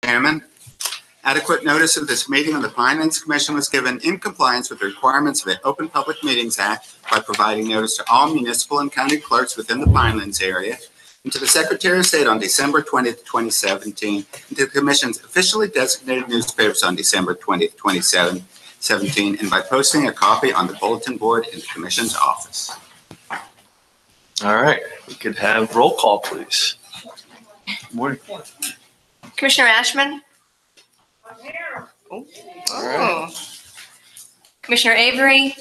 Chairman, adequate notice of this meeting of the Pinelands Commission was given in compliance with the requirements of the Open Public Meetings Act by providing notice to all municipal and county clerks within the Pinelands area, and to the Secretary of State on December 20th, 2017, and to the Commission's officially designated newspapers on December 20th, 2017, and by posting a copy on the bulletin board in the Commission's office. All right, we could have roll call, please. Morning. Commissioner Ashman? I'm here. Oh. Commissioner Avery?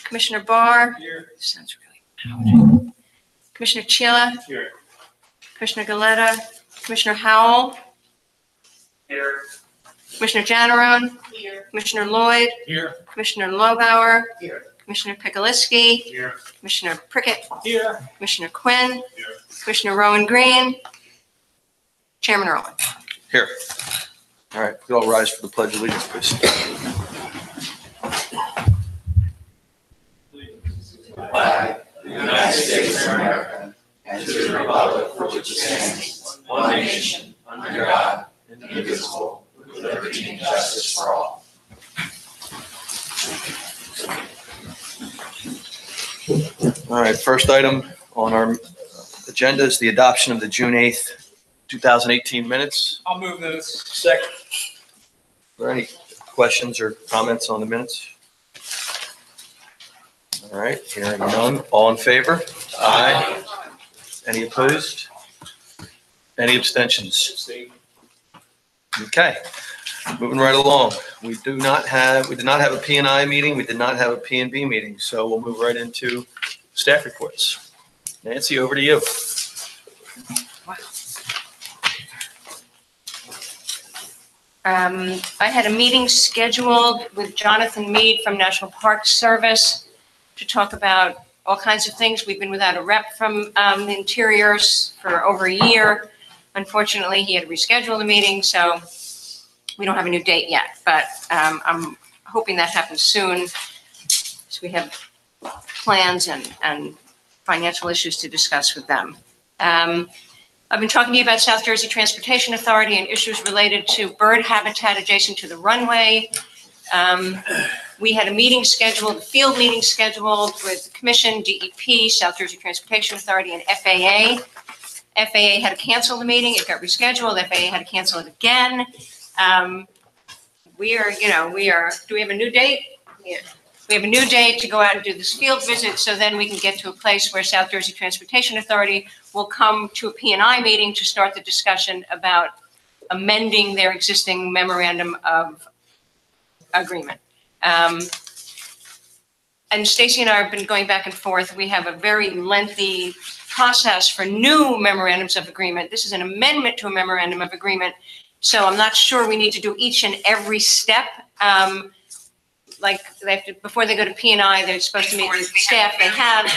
Commissioner Barr? Here. Sounds really loud. Commissioner Chila? Here. Commissioner Galetta? Commissioner Howell? Here. Commissioner Janarone? Here. Commissioner Lloyd? Here. Commissioner Lobauer? Here. Commissioner Pikaliski? Here. Commissioner Prickett? Here. Commissioner Quinn? Here. Commissioner Rowan Green? Chairman Rowan. Here. All right, we all rise for the Pledge of Allegiance, please. Flag of the United States of America and to the republic for which it stands, one nation, under God, indivisible, with liberty and justice for all. All right, first item on our agenda is the adoption of the June 8th, 2018 minutes. I'll move those. Second. Are there any questions or comments on the minutes? All right, hearing none. All in favor? Aye. Any opposed? Any abstentions? Okay, moving right along. We did not have a P&I meeting. We did not have a P&B meeting. So we'll move right into staff reports. Nancy, over to you. I had a meeting scheduled with Jonathan Mead from National Park Service to talk about all kinds of things. We've been without a rep from the Interiors for over a year. Unfortunately, he had to reschedule the meeting, so we don't have a new date yet, but I'm hoping that happens soon. So we have plans and financial issues to discuss with them. I've been talking to you about South Jersey Transportation Authority and issues related to bird habitat adjacent to the runway. We had a meeting scheduled, a field meeting scheduled with the Commission, DEP, South Jersey Transportation Authority, and FAA. FAA had to cancel the meeting. It got rescheduled. FAA had to cancel it again. Do we have a new date? Yeah. We have a new date to go out and do this field visit, so then we can get to a place where South Jersey Transportation Authority will come to a P&I meeting to start the discussion about amending their existing memorandum of agreement. And Stacy and I have been going back and forth. We have a very lengthy process for new memorandums of agreement. This is an amendment to a memorandum of agreement, so I'm not sure we need to do each and every step. Like they have to, before they go to P&I, they're supposed to meet with staff. They have.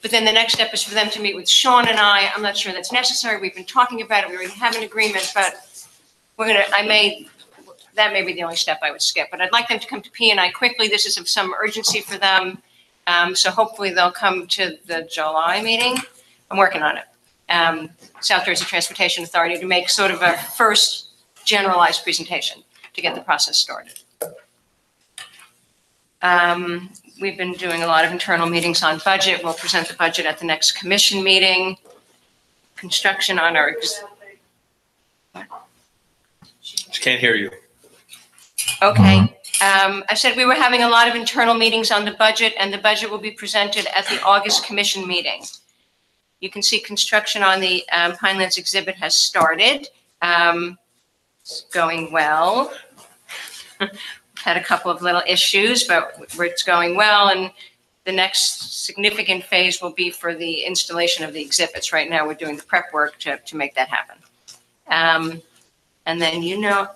But then the next step is for them to meet with Sean and I. I'm not sure that's necessary. We've been talking about it. We already have an agreement, but that may be the only step I would skip. But I'd like them to come to P&I quickly. This is of some urgency for them. So hopefully they'll come to the July meeting. I'm working on it. South Jersey Transportation Authority to make sort of a first generalized presentation to get the process started. We've been doing a lot of internal meetings on budget. We'll present the budget at the next commission meeting. Construction on our... Just can't hear you. Okay. I said we were having a lot of internal meetings on the budget, and the budget will be presented at the August commission meeting. You can see construction on the Pinelands exhibit has started. It's going well. Had a couple of little issues, but it's going well. And the next significant phase will be for the installation of the exhibits. Right now, we're doing the prep work to make that happen. And then,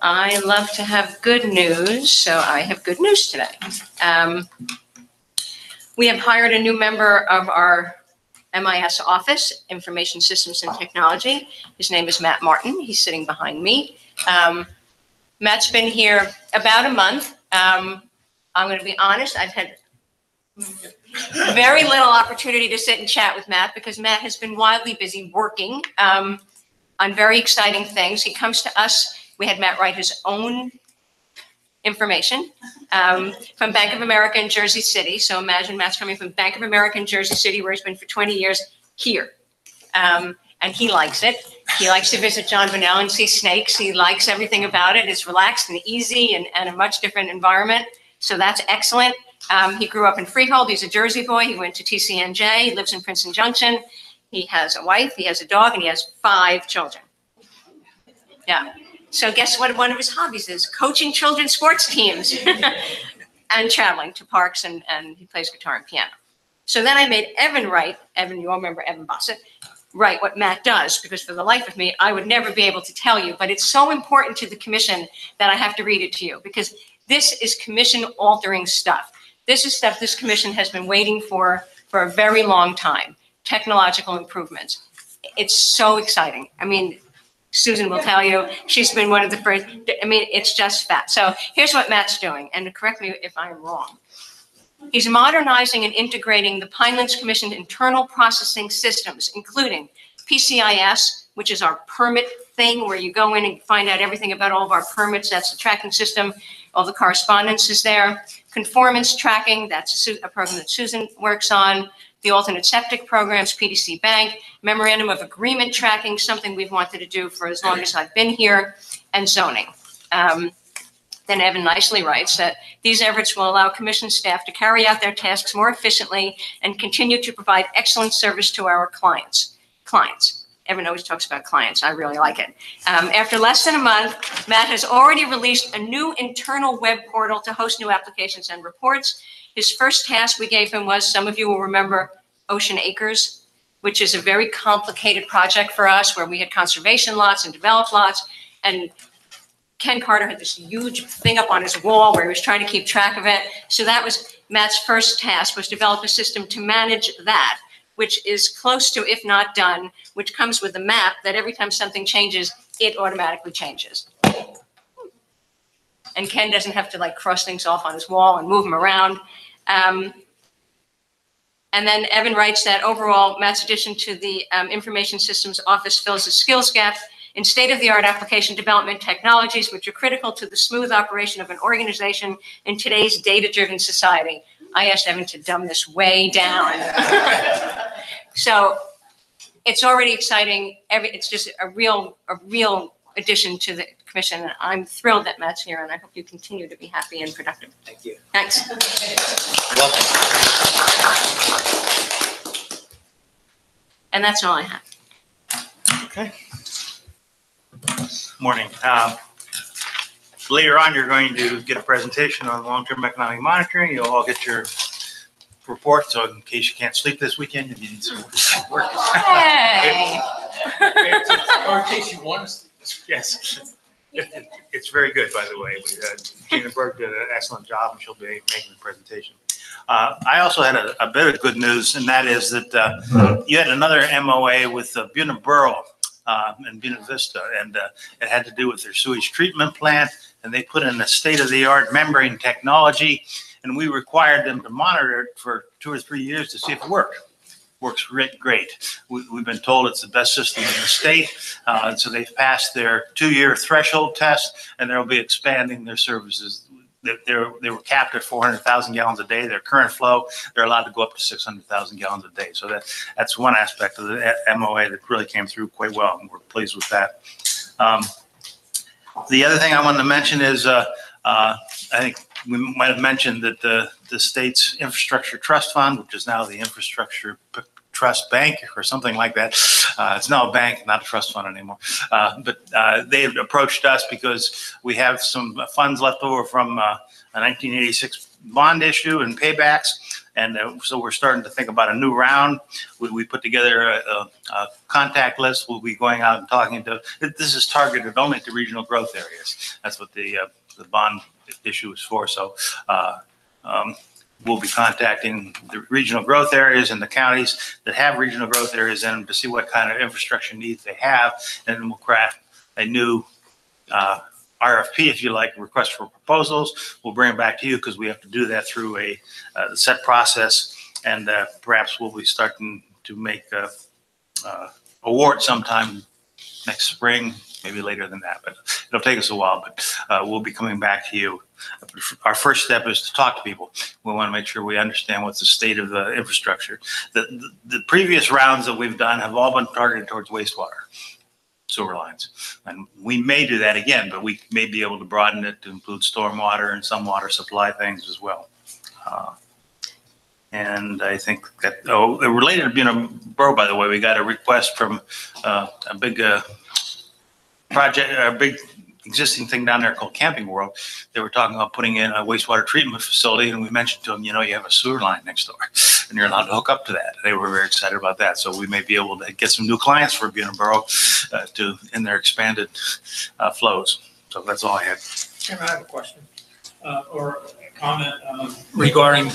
I love to have good news, so I have good news today. We have hired a new member of our MIS office, Information Systems and Technology. His name is Matt Martin. He's sitting behind me. Matt's been here about a month. I'm going to be honest, I've had very little opportunity to sit and chat with Matt because Matt has been wildly busy working. on very exciting things. He comes to us. We had Matt write his own information from Bank of America in Jersey City. So imagine Matt's coming from Bank of America in Jersey City, where he's been for 20 years, here. And he likes it. He likes to visit John Bunnell and see snakes. He likes everything about it. It's relaxed and easy and a much different environment. So that's excellent. He grew up in Freehold. He's a Jersey boy. He went to TCNJ. He lives in Princeton Junction. He has a wife, he has a dog, and he has 5 children. Yeah. So guess what one of his hobbies is? Coaching children's sports teams and traveling to parks, and he plays guitar and piano. So then I made Evan write, Evan, you all remember Evan Bossett, write what Matt does, because for the life of me, I would never be able to tell you, but it's so important to the commission that I have to read it to you, because this is commission altering stuff. This is stuff this commission has been waiting for a very long time. Technological improvements. It's so exciting. I mean, Susan will tell you, she's been one of the first. I mean, it's just fat. So here's what Matt's doing, and correct me if I'm wrong. He's modernizing and integrating the Pinelands Commission internal processing systems, including PCIS, which is our permit thing, where you go in and find out everything about all of our permits. That's the tracking system. All the correspondence is there. Conformance tracking, that's a program that Susan works on. The alternate septic programs, PDC Bank, memorandum of agreement tracking, something we've wanted to do for as long as I've been here, and zoning. Then Evan nicely writes that these efforts will allow commission staff to carry out their tasks more efficiently and continue to provide excellent service to our clients. Evan always talks about clients. I really like it. After less than a month, Matt has already released a new internal web portal to host new applications and reports. His first task we gave him was, some of you will remember, Ocean Acres, which is a very complicated project for us, where we had conservation lots and developed lots. And Ken Carter had this huge thing up on his wall where he was trying to keep track of it. So that was Matt's first task, was develop a system to manage that, which is close to, if not done, which comes with a map that every time something changes, it automatically changes. And Ken doesn't have to like cross things off on his wall and move them around. And then Evan writes that overall, Matt's addition to the Information Systems Office fills a skills gap in state-of-the-art application development technologies, which are critical to the smooth operation of an organization in today's data-driven society. I asked Evan to dumb this way down. So it's already exciting. It's just a real addition to the commission. And I'm thrilled that Matt's here, and I hope you continue to be happy and productive. Thank you. Thanks. Welcome. And that's all I have. Okay. Morning. Later on, you're going to get a presentation on long-term economic monitoring. You'll all get your report, so in case you can't sleep this weekend, if you need some work. Hey. Or in case you want us to. Yes. It's very good, by the way. Gina Berg did an excellent job, and she'll be making the presentation. I also had a bit of good news, and that is that you had another MOA with Buena Borough and Buena Vista, and it had to do with their sewage treatment plant, and they put in a state-of-the-art membrane technology, and we required them to monitor it for 2 or 3 years to see if it worked. Works great. We've been told it's the best system in the state, and so they've passed their 2-year threshold test, and they'll be expanding their services. They were capped at 400,000 gallons a day. Their current flow, they're allowed to go up to 600,000 gallons a day. So that's one aspect of the MOA that really came through quite well, and we're pleased with that. The other thing I wanted to mention is I think we might have mentioned that the state's infrastructure trust fund, which is now the Infrastructure Trust Bank or something like that. It's now a bank, not a trust fund anymore. But they approached us because we have some funds left over from a 1986 bond issue and paybacks. And so we're starting to think about a new round. We put together a contact list. We'll be going out and talking to, this is targeted only to regional growth areas. That's what the bond issue is for. So we'll be contacting the regional growth areas and the counties that have regional growth areas in them to see what kind of infrastructure needs they have. And then we'll craft a new RFP, if you like, request for proposals. We'll bring it back to you because we have to do that through a set process. And perhaps we'll be starting to make award sometime next spring, maybe later than that, but it'll take us a while, but we'll be coming back to you. Our first step is to talk to people. We want to make sure we understand what's the state of the infrastructure. The previous rounds that we've done have all been targeted towards wastewater sewer lines. And we may do that again, but we may be able to broaden it to include stormwater and some water supply things as well. And I think that, related to Borough, by the way, we got a request from a big project, a big existing thing down there called Camping World. They were talking about putting in a wastewater treatment facility, and we mentioned to them, you have a sewer line next door, and you're allowed to hook up to that. They were very excited about that. So we may be able to get some new clients for Borough in their expanded flows. So that's all I had. Chairman, I have a question or a comment regarding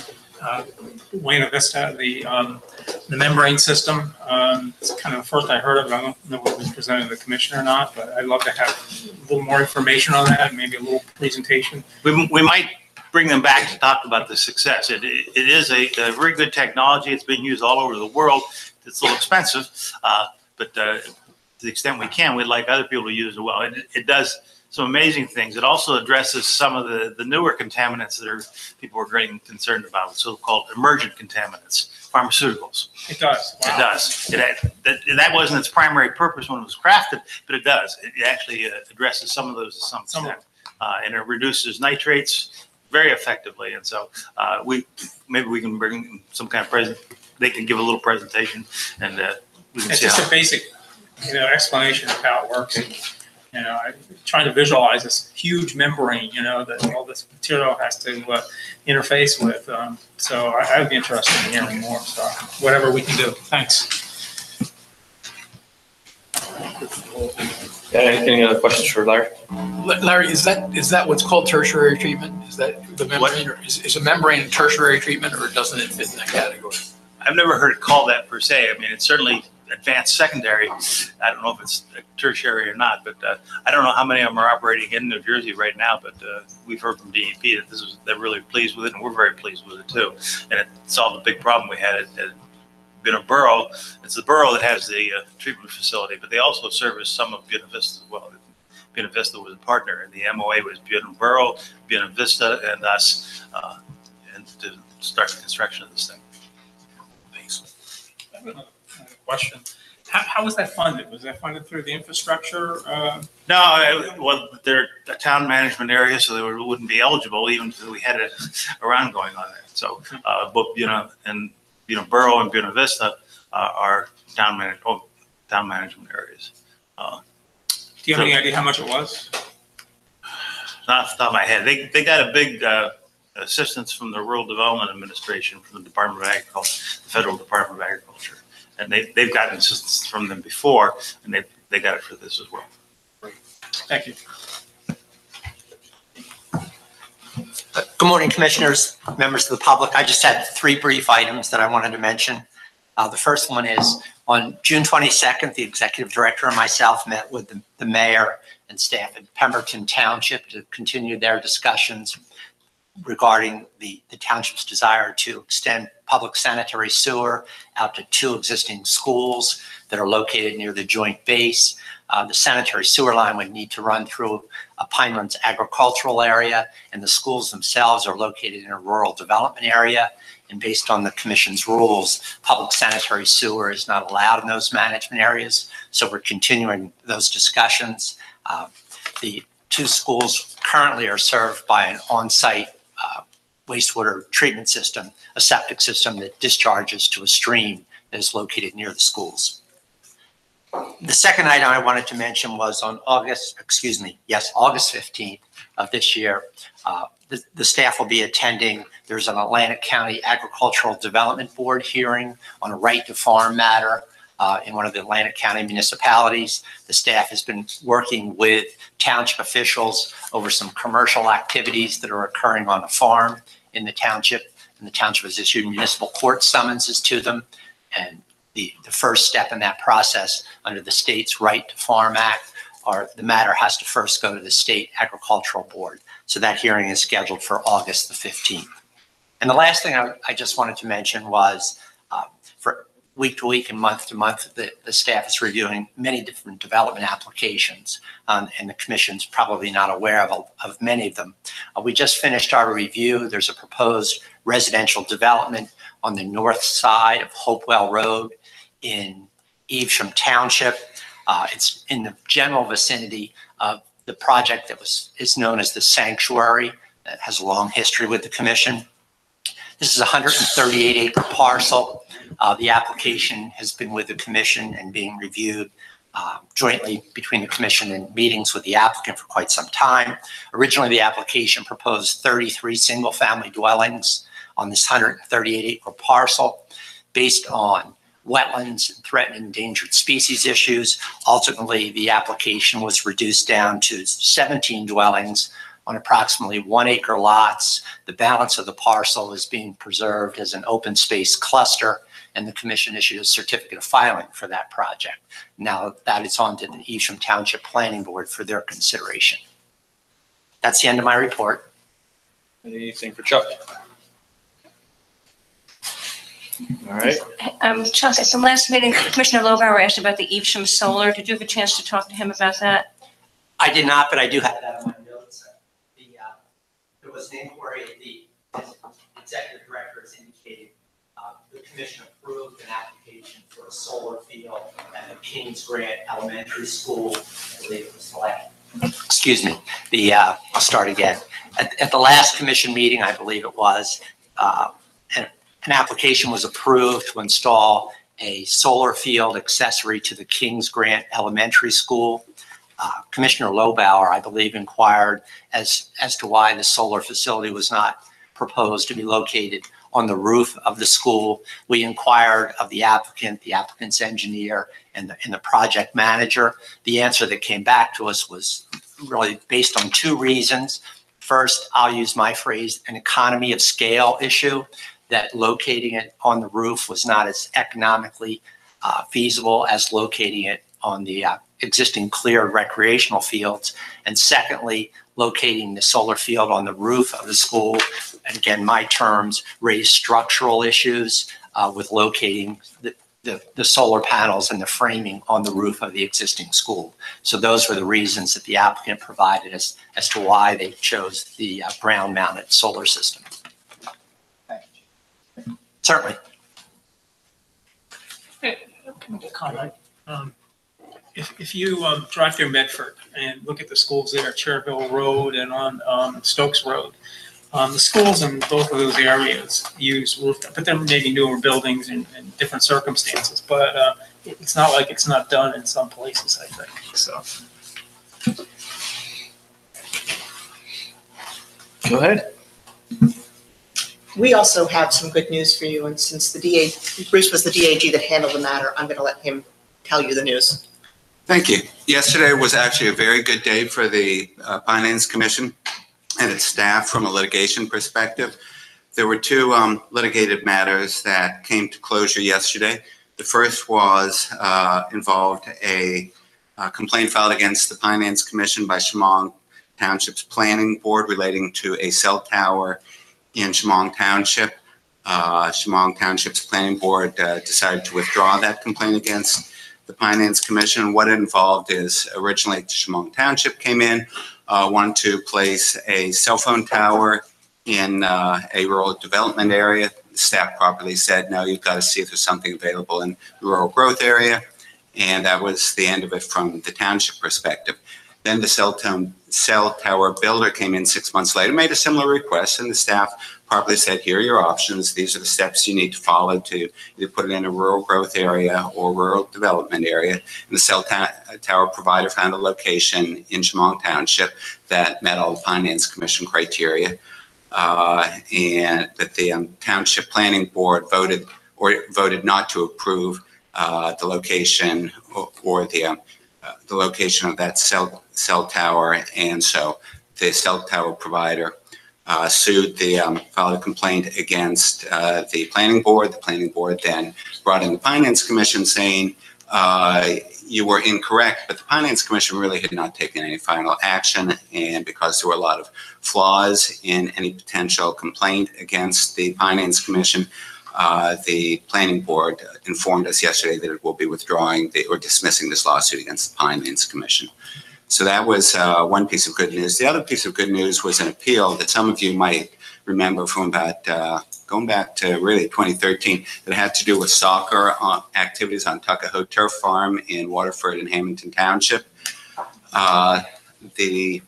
Buena Vista, the membrane system. It's kind of the first I heard of it. I don't know if it was presented to the commission or not, but I'd love to have a little more information on that, maybe a little presentation. We might bring them back to talk about the success. It is a very good technology. It's being used all over the world. It's a little expensive, but to the extent we can, we'd like other people to use it well. It does some amazing things. It also addresses some of the newer contaminants that people are getting concerned about, so-called emergent contaminants, pharmaceuticals. It does. Wow. It does. That wasn't its primary purpose when it was crafted, but it does. It actually addresses some of those to some extent, and it reduces nitrates very effectively. And so maybe we can bring some kind of they can give a little presentation, and we can it's see just how. a basic, explanation of how it works. I'm trying to visualize this huge membrane, that all this material has to interface with. So I would be interested in hearing more. So whatever we can do. Thanks. Any other questions for Larry? Larry, is that what's called tertiary treatment? Is that the membrane, or is a membrane tertiary treatment, or doesn't it fit in that category? I've never heard it called that per se. I mean, it's certainly advanced secondary. I don't know if it's tertiary or not, but I don't know how many of them are operating in New Jersey right now, but we've heard from DEP that they're really pleased with it, and we're very pleased with it too. And it solved a big problem we had at Borough. It's the Borough that has the treatment facility, but they also service some of Buena Vista as well. Buena Vista was a partner, and the MOA was Borough, Buena Vista, and us, and to start the construction of this thing. Thanks. I have another question. How was that funded? Was that funded through the infrastructure? No, they're a town management area, so they wouldn't be eligible even if we had a round going on there. So both and Borough and Buena Vista are town management areas. Do you have any idea how much it was? Not off the top of my head. They got a big assistance from the Rural Development Administration, from the Department of Agriculture, the Federal Department of Agriculture. And they've gotten assistance from them before, and they got it for this as well. Thank you. Good morning, commissioners, members of the public. I just had 3 brief items that I wanted to mention. The first one is on June 22nd, the executive director and myself met with the mayor and staff at Pemberton Township to continue their discussions regarding the township's desire to extend public sanitary sewer out to 2 existing schools that are located near the joint base. The sanitary sewer line would need to run through a Pinelands agricultural area, and the schools themselves are located in a rural development area. And based on the commission's rules, public sanitary sewer is not allowed in those management areas. So we're continuing those discussions. The 2 schools currently are served by an on-site wastewater treatment system, a septic system that discharges to a stream that is located near the schools. The second item I wanted to mention was on August 15th of this year, the staff will be attending. There's an Atlantic County Agricultural Development Board hearing on a right to farm matter in one of the Atlantic County municipalities. The staff has been working with township officials over some commercial activities that are occurring on a farm in the township, and the township has issued municipal court summonses to them. And the first step in that process under the state's Right to Farm Act, the matter has to first go to the State Agricultural Board. So that hearing is scheduled for August the 15th. And the last thing I just wanted to mention was week to week and month to month, the staff is reviewing many different development applications, and the commission's probably not aware of many of them. We just finished our review. There's a proposed residential development on the north side of Hopewell Road in Evesham Township. It's in the general vicinity of the project that is known as the Sanctuary, that has a long history with the commission. This is a 138-acre parcel. The application has been with the commission and being reviewed jointly between the commission and meetings with the applicant for quite some time. Originally, the application proposed 33 single-family dwellings on this 138-acre parcel based on wetlands and threatened and endangered species issues. Ultimately, the application was reduced down to 17 dwellings on approximately 1-acre lots. The balance of the parcel is being preserved as an open space cluster, and the commission issued a certificate of filing for that project. Now that is on to the Evesham Township Planning Board for their consideration. That's the end of my report. Anything for Chuck? All right. Chuck, at the last meeting, Commissioner Lobauer asked about the Evesham Solar. Did you have a chance to talk to him about that? I did not, but I do have that on my notes. There was an inquiry, the executive director has indicated the commission approved an application for a solar field at the Kings Grant Elementary School. I believe it was selected. Excuse me. I'll start again. At the last commission meeting, I believe it was, an application was approved to install a solar field accessory to the Kings Grant Elementary School. Commissioner Lobauer, I believe, inquired as to why the solar facility was not proposed to be located on the roof of the school. We inquired of the applicant's engineer, and the project manager. The answer that came back to us was really based on two reasons. First, I'll use my phrase, an economy of scale issue, that locating it on the roof was not as economically feasible as locating it on the existing cleared recreational fields. And secondly, locating the solar field on the roof of the school, and again, my terms, raised structural issues with locating the solar panels and the framing on the roof of the existing school. So those were the reasons that the applicant provided as to why they chose the ground-mounted solar system. Certainly. Comment. If you drive through Medford and look at the schools there, Cherville Road and on Stokes Road, the schools in both of those areas use rooftop, but there may be newer buildings in different circumstances. But it's not like it's not done in some places, I think. So. Go ahead. We also have some good news for you, and since Bruce was the DAG that handled the matter, I'm going to let him tell you the news. Thank you. Yesterday was actually a very good day for the Finance Commission and its staff from a litigation perspective. There were two litigated matters that came to closure yesterday. The first was involved a complaint filed against the Finance Commission by Chemong Township's Planning Board relating to a cell tower in Chemong Township. Chemong Township's Planning Board decided to withdraw that complaint against the Finance Commission. What it involved is originally Chemong Township came in, wanted to place a cell phone tower in a rural development area. The staff properly said, no, you've got to see if there's something available in the rural growth area. And that was the end of it from the township perspective. Then the cell tower builder came in 6 months later, made a similar request, and the staff properly said, here are your options. These are the steps you need to follow to either put it in a rural growth area or rural development area. And the cell tower provider found a location in Chemong Township that met all the Finance Commission criteria. And that the Township Planning Board voted not to approve the location or the location of that cell tower, and so the cell tower provider filed a complaint against the planning board. The planning board then brought in the Finance Commission saying you were incorrect, but the Finance Commission really had not taken any final action, and because there were a lot of flaws in any potential complaint against the Finance Commission, The planning board informed us yesterday that it will be withdrawing or dismissing this lawsuit against the Pinelands Commission. So that was one piece of good news. The other piece of good news was an appeal that some of you might remember from about going back to really 2013 that had to do with soccer activities on Tuckahoe Turf Farm in Waterford and Hamilton Township. The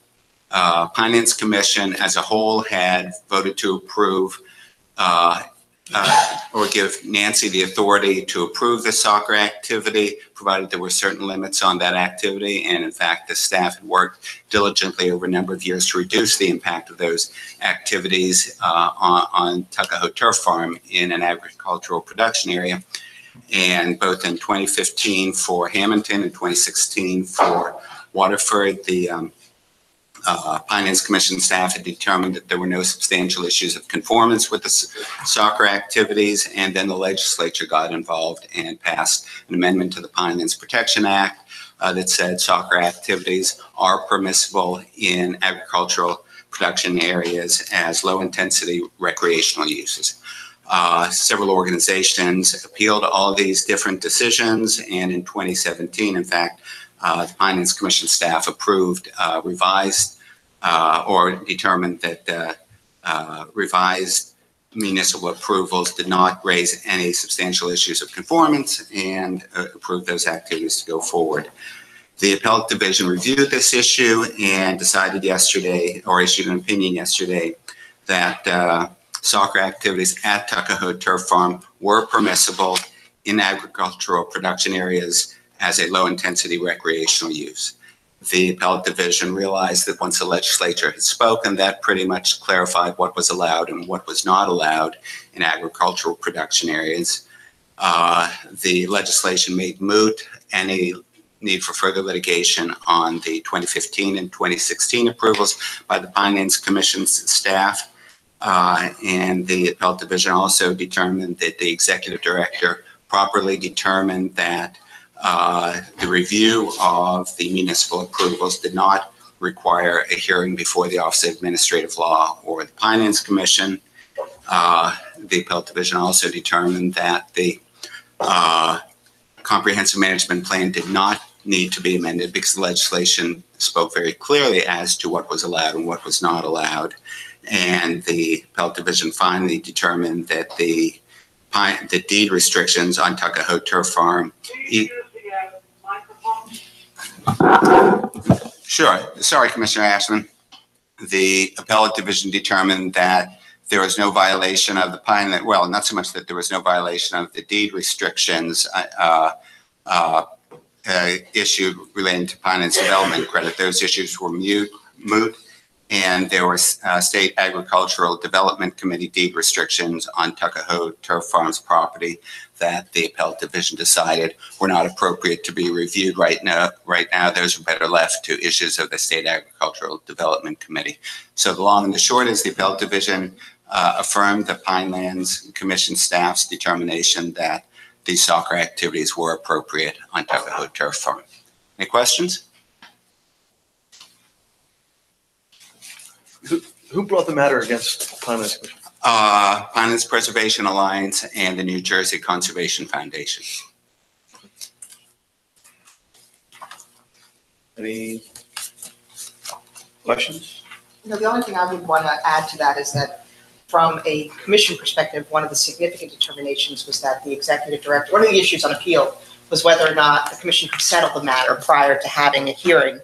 Pinelands Commission as a whole had voted to approve or give Nancy the authority to approve the soccer activity, provided there were certain limits on that activity. And in fact, the staff had worked diligently over a number of years to reduce the impact of those activities on Tuckahoe Turf Farm in an agricultural production area. And both in 2015 for Hamilton and 2016 for Waterford, the Pinelands Commission staff had determined that there were no substantial issues of conformance with the soccer activities, and then the legislature got involved and passed an amendment to the Pinelands Protection Act that said soccer activities are permissible in agricultural production areas as low-intensity recreational uses. Several organizations appealed all these different decisions, and in 2017, in fact, the Pinelands Commission staff approved revised or determined that revised municipal approvals did not raise any substantial issues of conformance and approved those activities to go forward. The appellate division reviewed this issue and decided yesterday, or issued an opinion yesterday, that soccer activities at Tuckahoe Turf Farm were permissible in agricultural production areas as a low-intensity recreational use. The appellate division realized that once the legislature had spoken, that pretty much clarified what was allowed and what was not allowed in agricultural production areas. The legislation made moot any need for further litigation on the 2015 and 2016 approvals by the Pinelands Commission's staff. And the appellate division also determined that the executive director properly determined that the review of the municipal approvals did not require a hearing before the Office of Administrative Law or the Pinelands Commission. The appellate division also determined that the comprehensive management plan did not need to be amended because the legislation spoke very clearly as to what was allowed and what was not allowed. And the appellate division finally determined that the deed restrictions on Tuckahoe Turf Farm. Sure. Sorry, Commissioner Ashman. The appellate division determined that there was no violation of the Pineland. Well, not so much that there was no violation of the deed restrictions issued relating to Pinelands development credit. Those issues were moot. And there were State Agricultural Development Committee deed restrictions on Tuckahoe Turf Farm's property that the appellate division decided were not appropriate to be reviewed right now. Those are better left to issues of the State Agricultural Development Committee. So the long and the short is the appellate division affirmed the Pinelands Commission staff's determination that these soccer activities were appropriate on Tuckahoe Turf Farm. Any questions? Who brought the matter against Pinelands Commission? Pinelands Preservation Alliance and the New Jersey Conservation Foundation. Any questions? No, the only thing I would want to add to that is that from a commission perspective, one of the significant determinations was that the executive director, one of the issues on appeal was whether or not the commission could settle the matter prior to having a hearing.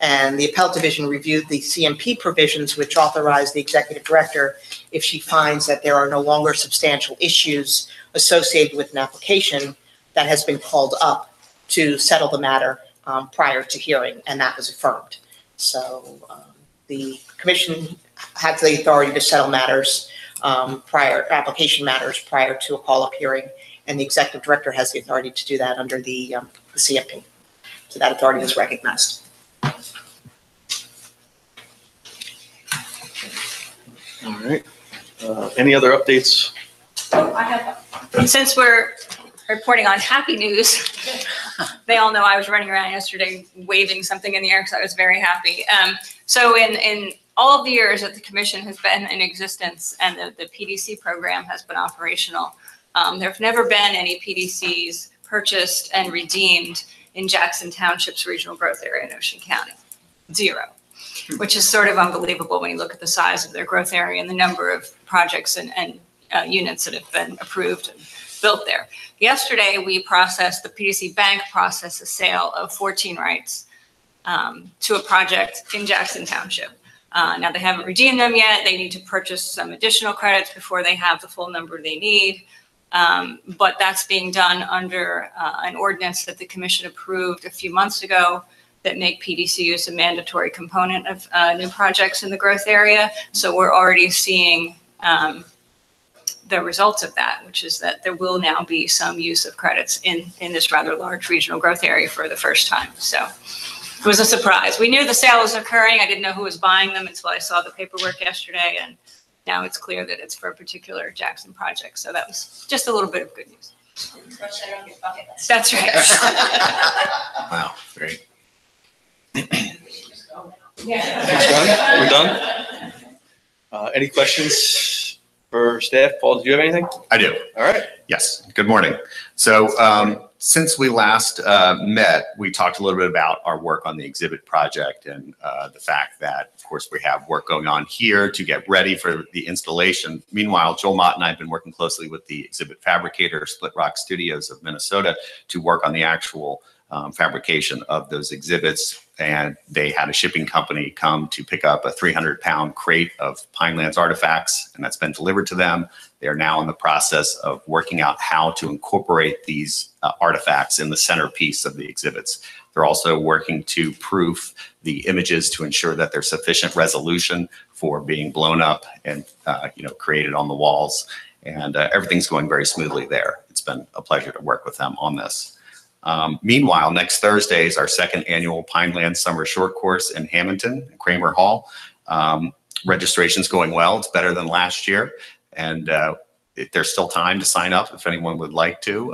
And the appellate division reviewed the CMP provisions, which authorize the executive director, if she finds that there are no longer substantial issues associated with an application, that has been called up to settle the matter prior to hearing, and that was affirmed. So the commission has the authority to settle matters application matters prior to a call-up hearing, and the executive director has the authority to do that under the CMP. So that authority is recognized. All right. Any other updates? Oh, I have, since we're reporting on happy news, they all know I was running around yesterday waving something in the air because I was very happy. So in all of the years that the commission has been in existence and the PDC program has been operational, There have never been any PDCs purchased and redeemed in Jackson Township's regional growth area in Ocean County. 0, which is sort of unbelievable when you look at the size of their growth area and the number of projects and units that have been approved and built there. Yesterday, the PDC Bank processed a sale of 14 rights to a project in Jackson Township. Now, they haven't redeemed them yet. They need to purchase some additional credits before they have the full number they need. But that's being done under an ordinance that the commission approved a few months ago that make PDCs a mandatory component of new projects in the growth area. So we're already seeing the results of that, which is that there will now be some use of credits in this rather large regional growth area for the first time. So it was a surprise. We knew the sale was occurring. I didn't know who was buying them until I saw the paperwork yesterday, and now it's clear that it's for a particular Jackson project. So that was just a little bit of good news. That's right. Wow, great. We're done? Any questions for staff? Paul, do you have anything? I do. All right. Yes. Good morning. So since we last met, we talked a little bit about our work on the exhibit project and the fact that, of course, we have work going on here to get ready for the installation. Meanwhile, Joel Mott and I have been working closely with the exhibit fabricator, Split Rock Studios of Minnesota, to work on the actual fabrication of those exhibits. And they had a shipping company come to pick up a 300-pound crate of Pinelands artifacts, and that's been delivered to them. They are now in the process of working out how to incorporate these artifacts in the centerpiece of the exhibits. They're also working to proof the images to ensure that there's sufficient resolution for being blown up and created on the walls. And everything's going very smoothly there. It's been a pleasure to work with them on this. Meanwhile, next Thursday is our second annual Pinelands Summer Short Course in Hamilton, Kramer Hall. Registration's going well. It's better than last year. And there's still time to sign up if anyone would like to.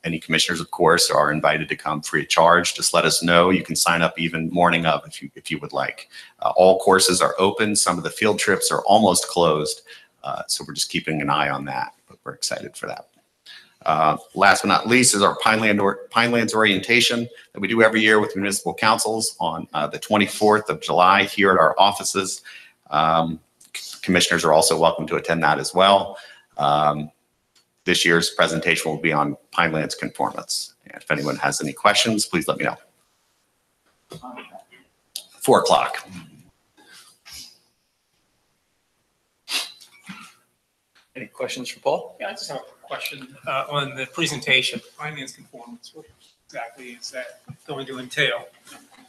Any commissioners, of course, are invited to come free of charge. Just let us know. You can sign up even morning of if you would like. All courses are open. Some of the field trips are almost closed. So we're just keeping an eye on that, but we're excited for that. Last but not least is our Pinelands orientation that we do every year with municipal councils on the 24th of July here at our offices. Commissioners are also welcome to attend that as well. This year's presentation will be on Pinelands conformance. And if anyone has any questions, please let me know. 4 o'clock. Any questions for Paul? Yeah, I just have a question on the presentation, finance conformance. What exactly is that going to entail?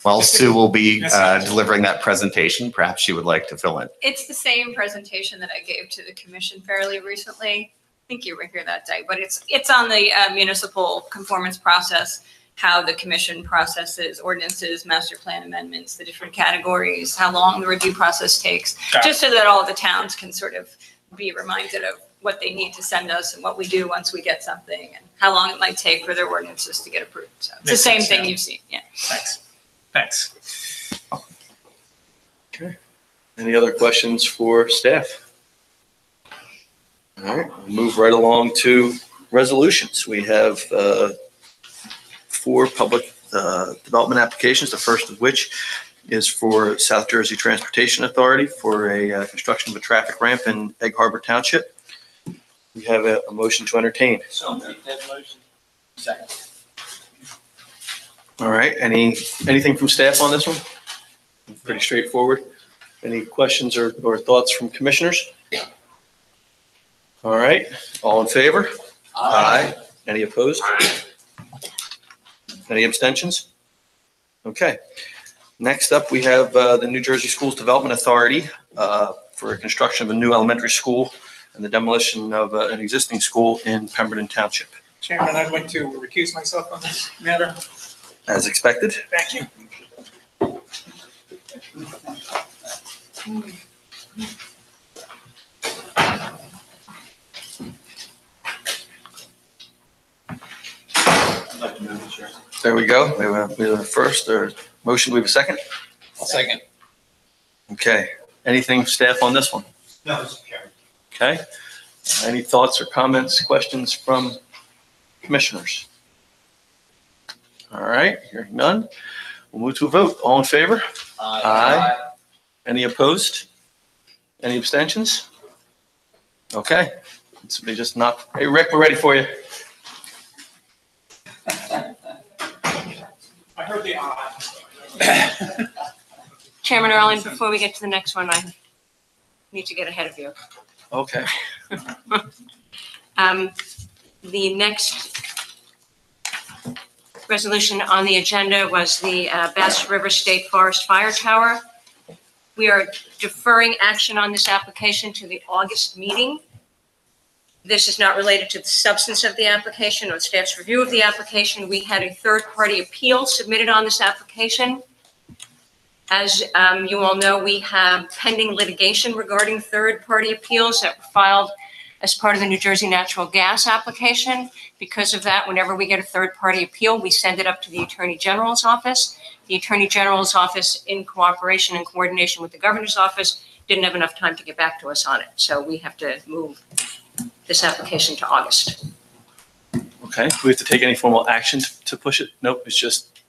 Well, Sue will be delivering that presentation. Perhaps she would like to fill in. It's the same presentation that I gave to the commission fairly recently. I think you were here that day, but it's on the municipal conformance process, how the commission processes ordinances, master plan amendments, the different categories, how long the review process takes, just so that all the towns can sort of be reminded of what they need to send us and what we do once we get something and how long it might take for their ordinances to get approved. So it's the same thing you've seen. Yeah. Thanks. Okay. Any other questions for staff? All right, we'll move right along to resolutions. We have 4 public development applications, the first of which is for South Jersey Transportation Authority for a construction of a traffic ramp in Egg Harbor Township. We have a motion to entertain. So make that motion. Second. All right, anything from staff on this one? Pretty straightforward. Any questions or thoughts from commissioners? Yeah. All right, all in favor? Aye. Any opposed? Any abstentions? Okay. Next up, we have the New Jersey Schools Development Authority for construction of a new elementary school and the demolition of an existing school in Pemberton Township. Chairman, I'd like to recuse myself on this matter. As expected. Thank you. There we go. We have a first or motion. We have a second. I'll second. Okay. Anything staff on this one? No, it's carried. Okay. Any thoughts or comments, questions from commissioners? All right, hearing none. We'll move to a vote. All in favor? Aye. Any opposed? Any abstentions? Okay. Somebody just knocked. Hey, Rick, we're ready for you. I heard the aye. Chairman Erling, before we get to the next one, I need to get ahead of you. Okay. The next resolution on the agenda was the Bass River State Forest Fire Tower. We are deferring action on this application to the August meeting. This is not related to the substance of the application or staff's review of the application. We had a third-party appeal submitted on this application. As you all know, we have pending litigation regarding third-party appeals that were filed as part of the New Jersey natural gas application. Because of that, whenever we get a third-party appeal, we send it up to the Attorney General's office. The Attorney General's office, in cooperation and coordination with the Governor's office, didn't have enough time to get back to us on it. So we have to move this application to August. Okay. Do we have to take any formal action to push it? Nope, it's just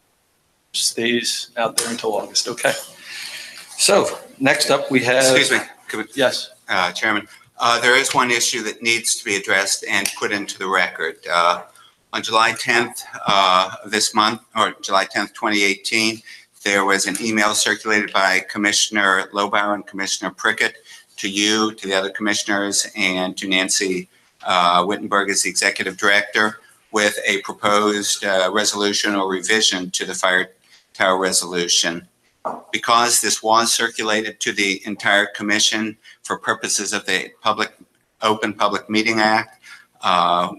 stays out there until August. Okay. So next up we have. Excuse me. Could we- Yes. Chairman, there is one issue that needs to be addressed and put into the record. On July 10th of this month, or July 10th, 2018, there was an email circulated by Commissioner Lobauer and Commissioner Prickett to you, to the other commissioners, and to Nancy Wittenberg as the executive director with a proposed resolution or revision to the fire tower resolution. Because this was circulated to the entire commission for purposes of the Open Public Meeting Act,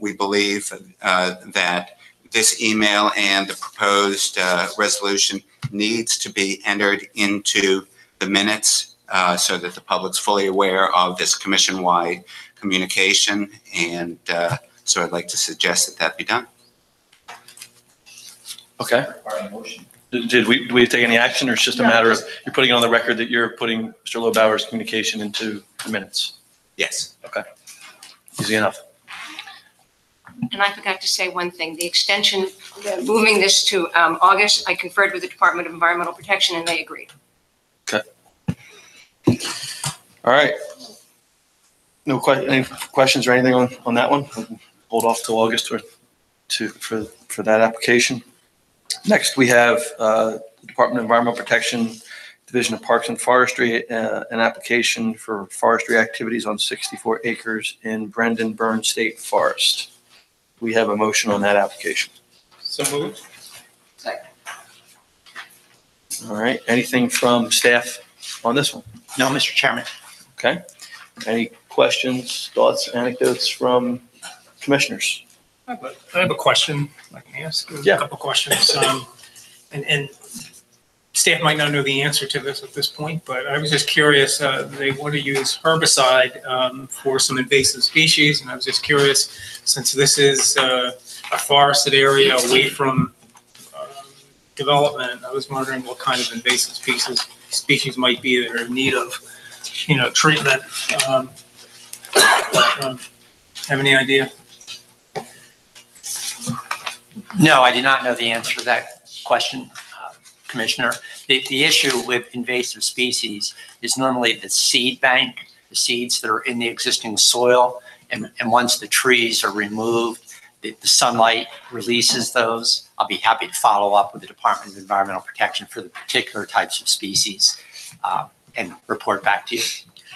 we believe that this email and the proposed resolution needs to be entered into the minutes so that the public's fully aware of this commission-wide communication. And so I'd like to suggest that that be done. Okay. Do we take any action, or it's just a matter of you're putting it on the record that you're putting Mr. Lobauer's communication into the minutes? Yes. Okay. Easy enough. And I forgot to say one thing. The extension, moving this to August, I conferred with the Department of Environmental Protection and they agreed. Okay. All right. No any questions or anything on that one? We'll hold off till August for that application. Next, we have the Department of Environmental Protection, Division of Parks and Forestry, an application for forestry activities on 64 acres in Brendan Byrne State Forest. We have a motion on that application. So moved. Second. All right. Anything from staff on this one? No, Mr. Chairman. Okay. Any questions, thoughts, anecdotes from commissioners? I have a question I can ask. Yeah. A couple questions. And staff might not know the answer to this at this point, but I was just curious. They want to use herbicide for some invasive species, and I was just curious, since this is a forested area away from development, I was wondering what kind of invasive species might be that are in need of, treatment. Have any idea? No, I do not know the answer to that question, Commissioner. The issue with invasive species is normally the seed bank, the seeds that are in the existing soil. And once the trees are removed, the sunlight releases those. I'll be happy to follow up with the Department of Environmental Protection for the particular types of species and report back to you.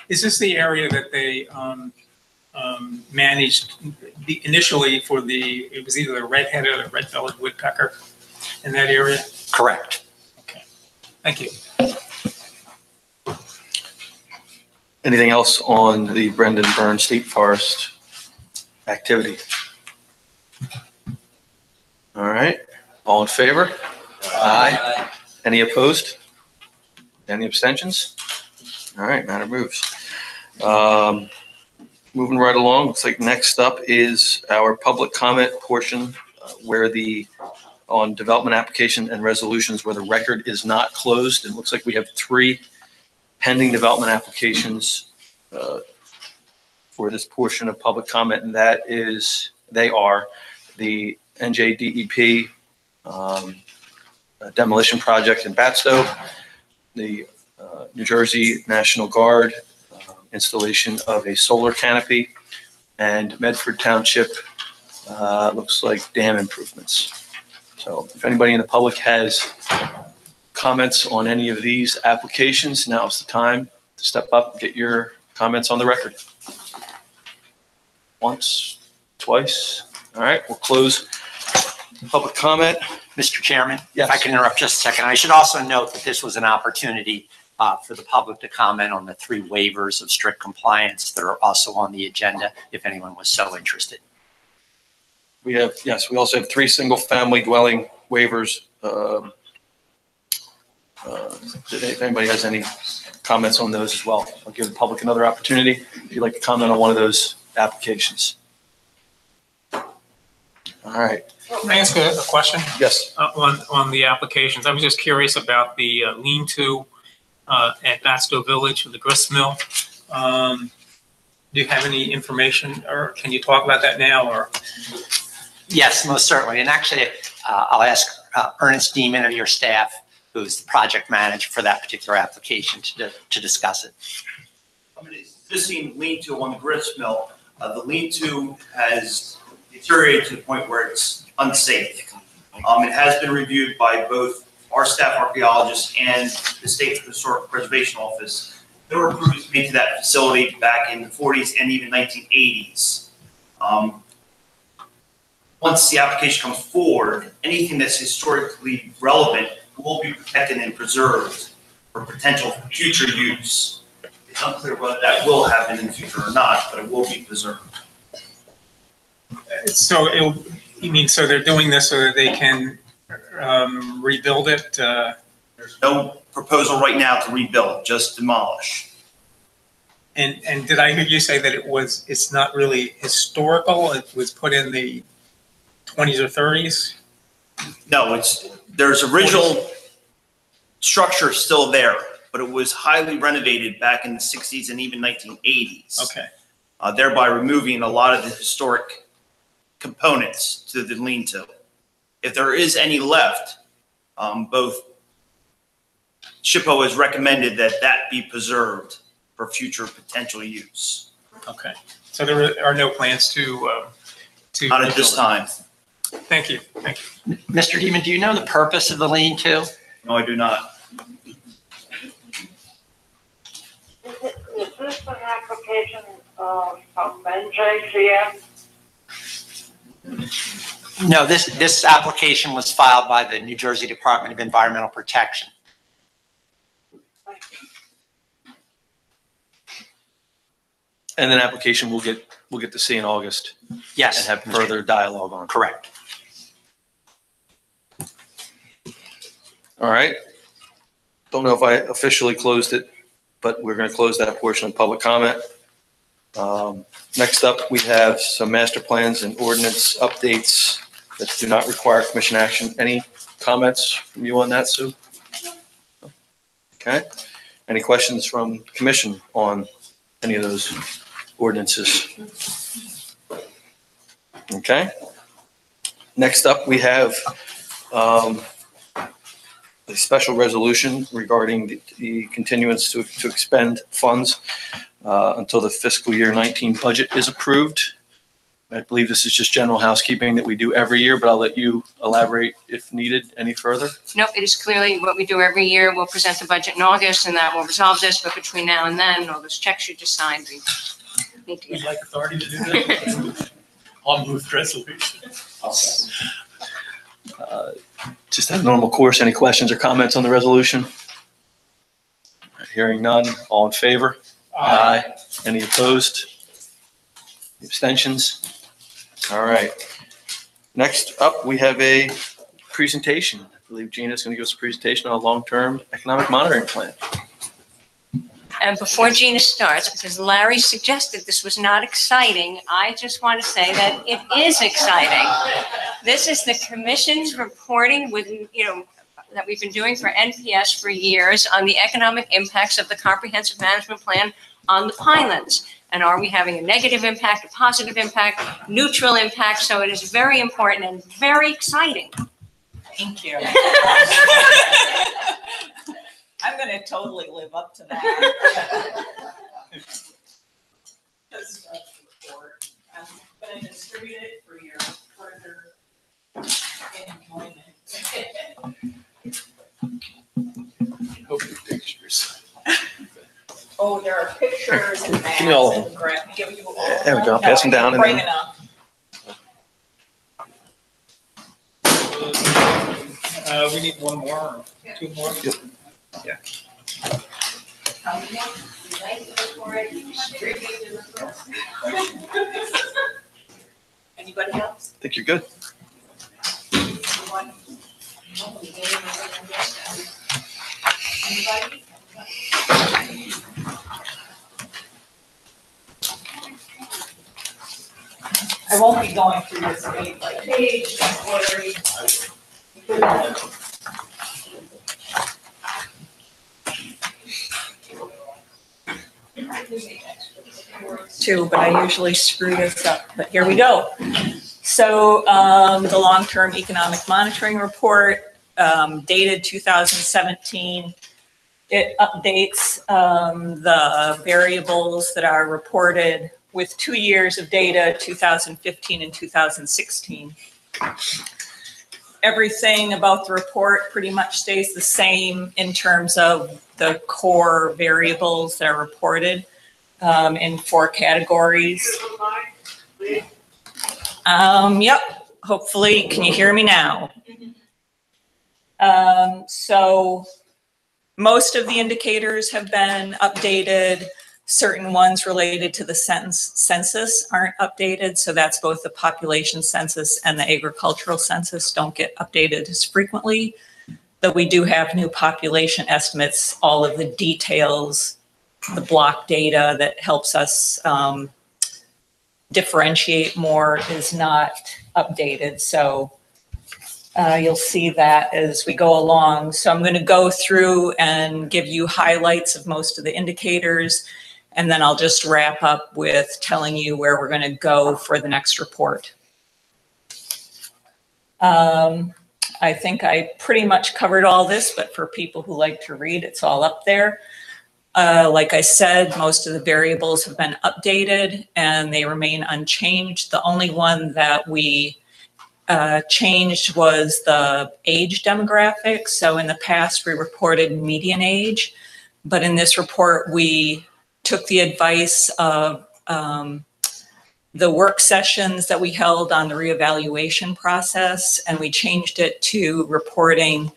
Is this the area that they managed initially for it was either a red-headed or red-bellied woodpecker in that area? Correct. Okay, thank you. Anything else on the Brendan Byrne State Forest activity? All right. All in favor? Aye. Any opposed? Any abstentions? All right, matter moves. Moving right along, looks like next up is our public comment portion where on development application and resolutions where the record is not closed. It looks like we have 3 pending development applications for this portion of public comment, and that is, they are the NJDEP demolition project in Batstow, the New Jersey National Guard installation of a solar canopy, and Medford Township looks like dam improvements. So if anybody in the public has comments on any of these applications, now's the time to step up and get your comments on the record. Once, twice. All right, we'll close public comment. Mr. Chairman, Yes. if I can interrupt just a second, I should also note that this was an opportunity for the public to comment on the 3 waivers of strict compliance that are also on the agenda, if anyone was so interested. We have, yes, we also have 3 single-family dwelling waivers. If anybody has any comments on those as well, I'll give the public another opportunity if you'd like to comment on one of those applications. All right. Can I ask a question Yes. on the applications? I was just curious about the lean-to at Batstow Village with the grist mill. Do you have any information, or can you talk about that now, or? Yes, most certainly. And actually, I'll ask Ernest Demon of your staff, who's the project manager for that particular application, to discuss it. I mean, existing lean-to on the grist mill, the lean-to has deteriorated to the point where it's unsafe. It has been reviewed by both our staff archaeologists and the State Historic Preservation Office. There were improvements made to that facility back in the 40s and even 1980s. Once the application comes forward, anything that's historically relevant will be protected and preserved for potential future use. It's unclear whether that will happen in the future or not, but it will be preserved. So you mean, so they're doing this so that they can rebuild it? There's no proposal right now to rebuild, just demolish. And did I hear you say that it's not really historical? It was put in the 20s or 30s? No, there's original structure still there, but it was highly renovated back in the 60s and even 1980s. Okay. Thereby removing a lot of the historic components to the lean-to. If there is any left, both SHPO has recommended that be preserved for future potential use. Okay. So there are no plans to Not at this time. Thank you. Thank you. Mr. Demon, do you know the purpose of the lean-to? No, I do not. Is this an application from NJCF? No, this application was filed by the New Jersey Department of Environmental Protection. And an application we'll get to see in August. Yes. And have further dialogue on. Correct. All right. Don't know if I officially closed it, but we're going to close that portion of public comment. Next up, we have some master plans and ordinance updates that do not require commission action. Any comments from you on that, Sue? Okay. Any questions from commission on any of those ordinances? Okay. Next up, we have a special resolution regarding the continuance to expend funds until the fiscal year 19 budget is approved. I believe this is just general housekeeping that we do every year, but I'll let you elaborate if needed any further. Nope, it is clearly what we do every year. We'll present the budget in August, and that will resolve this. But between now and then, all those checks you just signed, we need to Would get. you like authority to do that? I'll move the resolution. Just a normal course. Any questions or comments on the resolution? Hearing none. All in favor? Aye. Any opposed? Abstentions? All right. Next up, we have a presentation. I believe Gina's going to give us a presentation on a long-term economic monitoring plan. And before Gina starts, because Larry suggested this was not exciting, I just want to say that it is exciting. This is the commission's reporting with, that we've been doing for NPS for years on the economic impacts of the comprehensive management plan on the Pinelands. And are we having a negative impact, a positive impact, neutral impact? So it is very important and very exciting. Thank you. I'm going to totally live up to that. I'm going to distribute it for your further enjoyment. Open pictures. Oh, there are pictures and maps. Give me all of them. and give you all There we go. No, Pass them down and bring then. enough. We need one more, or two more. Yeah. Anybody else? I think you're good. Anybody? I won't be going through this page by page, don't worry. Too, but I usually screw this up, but here we go. So the long-term economic monitoring report, dated 2017, it updates the variables that are reported with 2 years of data, 2015 and 2016. Everything about the report pretty much stays the same in terms of the core variables that are reported in 4 categories. Yep, hopefully, can you hear me now? So most of the indicators have been updated. Certain ones related to the census aren't updated. So that's both the population census and the agricultural census don't get updated as frequently. Though we do have new population estimates, all of the details, the block data that helps us differentiate more is not updated. So you'll see that as we go along. So I'm going to go through and give you highlights of most of the indicators, and then I'll just wrap up with telling you where we're going to go for the next report. I think I pretty much covered all this, but for people who like to read, it's all up there. Like I said, most of the variables have been updated and they remain unchanged. The only one that we changed was the age demographic. So in the past, we reported median age, but in this report, we took the advice of the work sessions that we held on the reevaluation process, and we changed it to reporting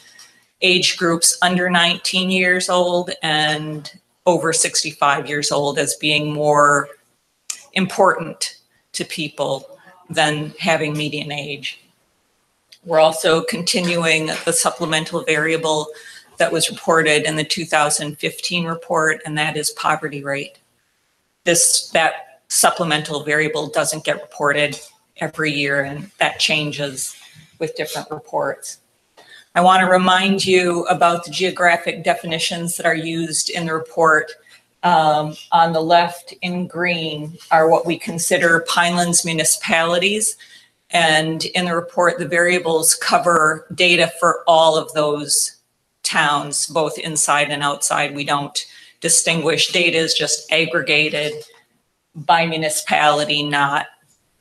age groups under 19 years old and over 65 years old as being more important to people than having median age. We're also continuing the supplemental variable that was reported in the 2015 report, and that is poverty rate. That supplemental variable doesn't get reported every year, and that changes with different reports. I want to remind you about the geographic definitions that are used in the report. On the left in green are what we consider Pinelands municipalities. And in the report, the variables cover data for all of those towns, both inside and outside. We don't distinguish. Data is just aggregated by municipality, not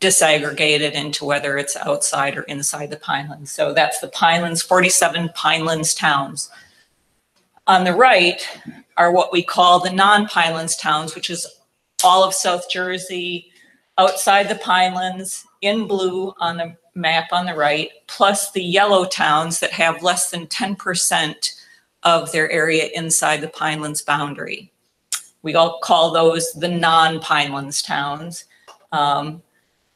disaggregated into whether it's outside or inside the Pinelands. So that's the Pinelands, 47 Pinelands towns. On the right are what we call the non-Pinelands towns, which is all of South Jersey, outside the Pinelands, in blue on the map on the right, plus the yellow towns that have less than 10% of their area inside the Pinelands boundary. We all call those the non-Pinelands towns.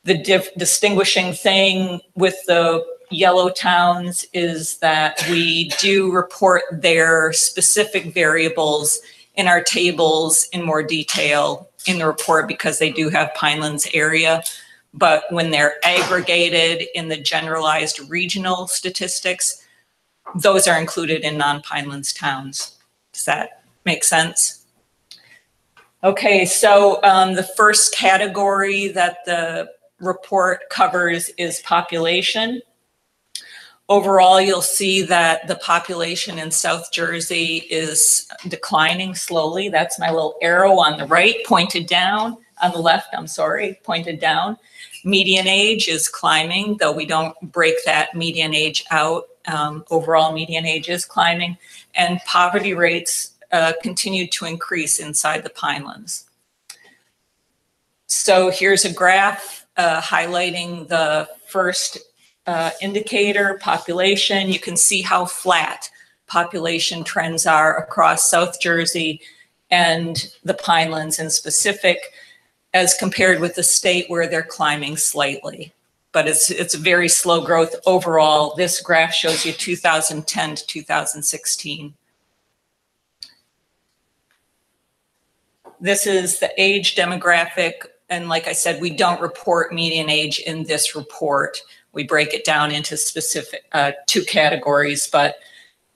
The distinguishing thing with the yellow towns is that we do report their specific variables in our tables in more detail in the report because they do have Pinelands area. But when they're aggregated in the generalized regional statistics, those are included in non-Pinelands towns. Does that make sense? Okay, so the first category that the report covers is population. Overall, you'll see that the population in South Jersey is declining slowly. That's my little arrow on the right, pointed down, on the left, I'm sorry, pointed down. Median age is climbing, though we don't break that median age out. Overall median age is climbing, and poverty rates continue to increase inside the Pinelands. So here's a graph highlighting the first indicator, population. You can see how flat population trends are across South Jersey and the Pinelands in specific, as compared with the state where they're climbing slightly. But it's a very slow growth overall. This graph shows you 2010 to 2016. This is the age demographic. And like I said, we don't report median age in this report. We break it down into specific two categories. But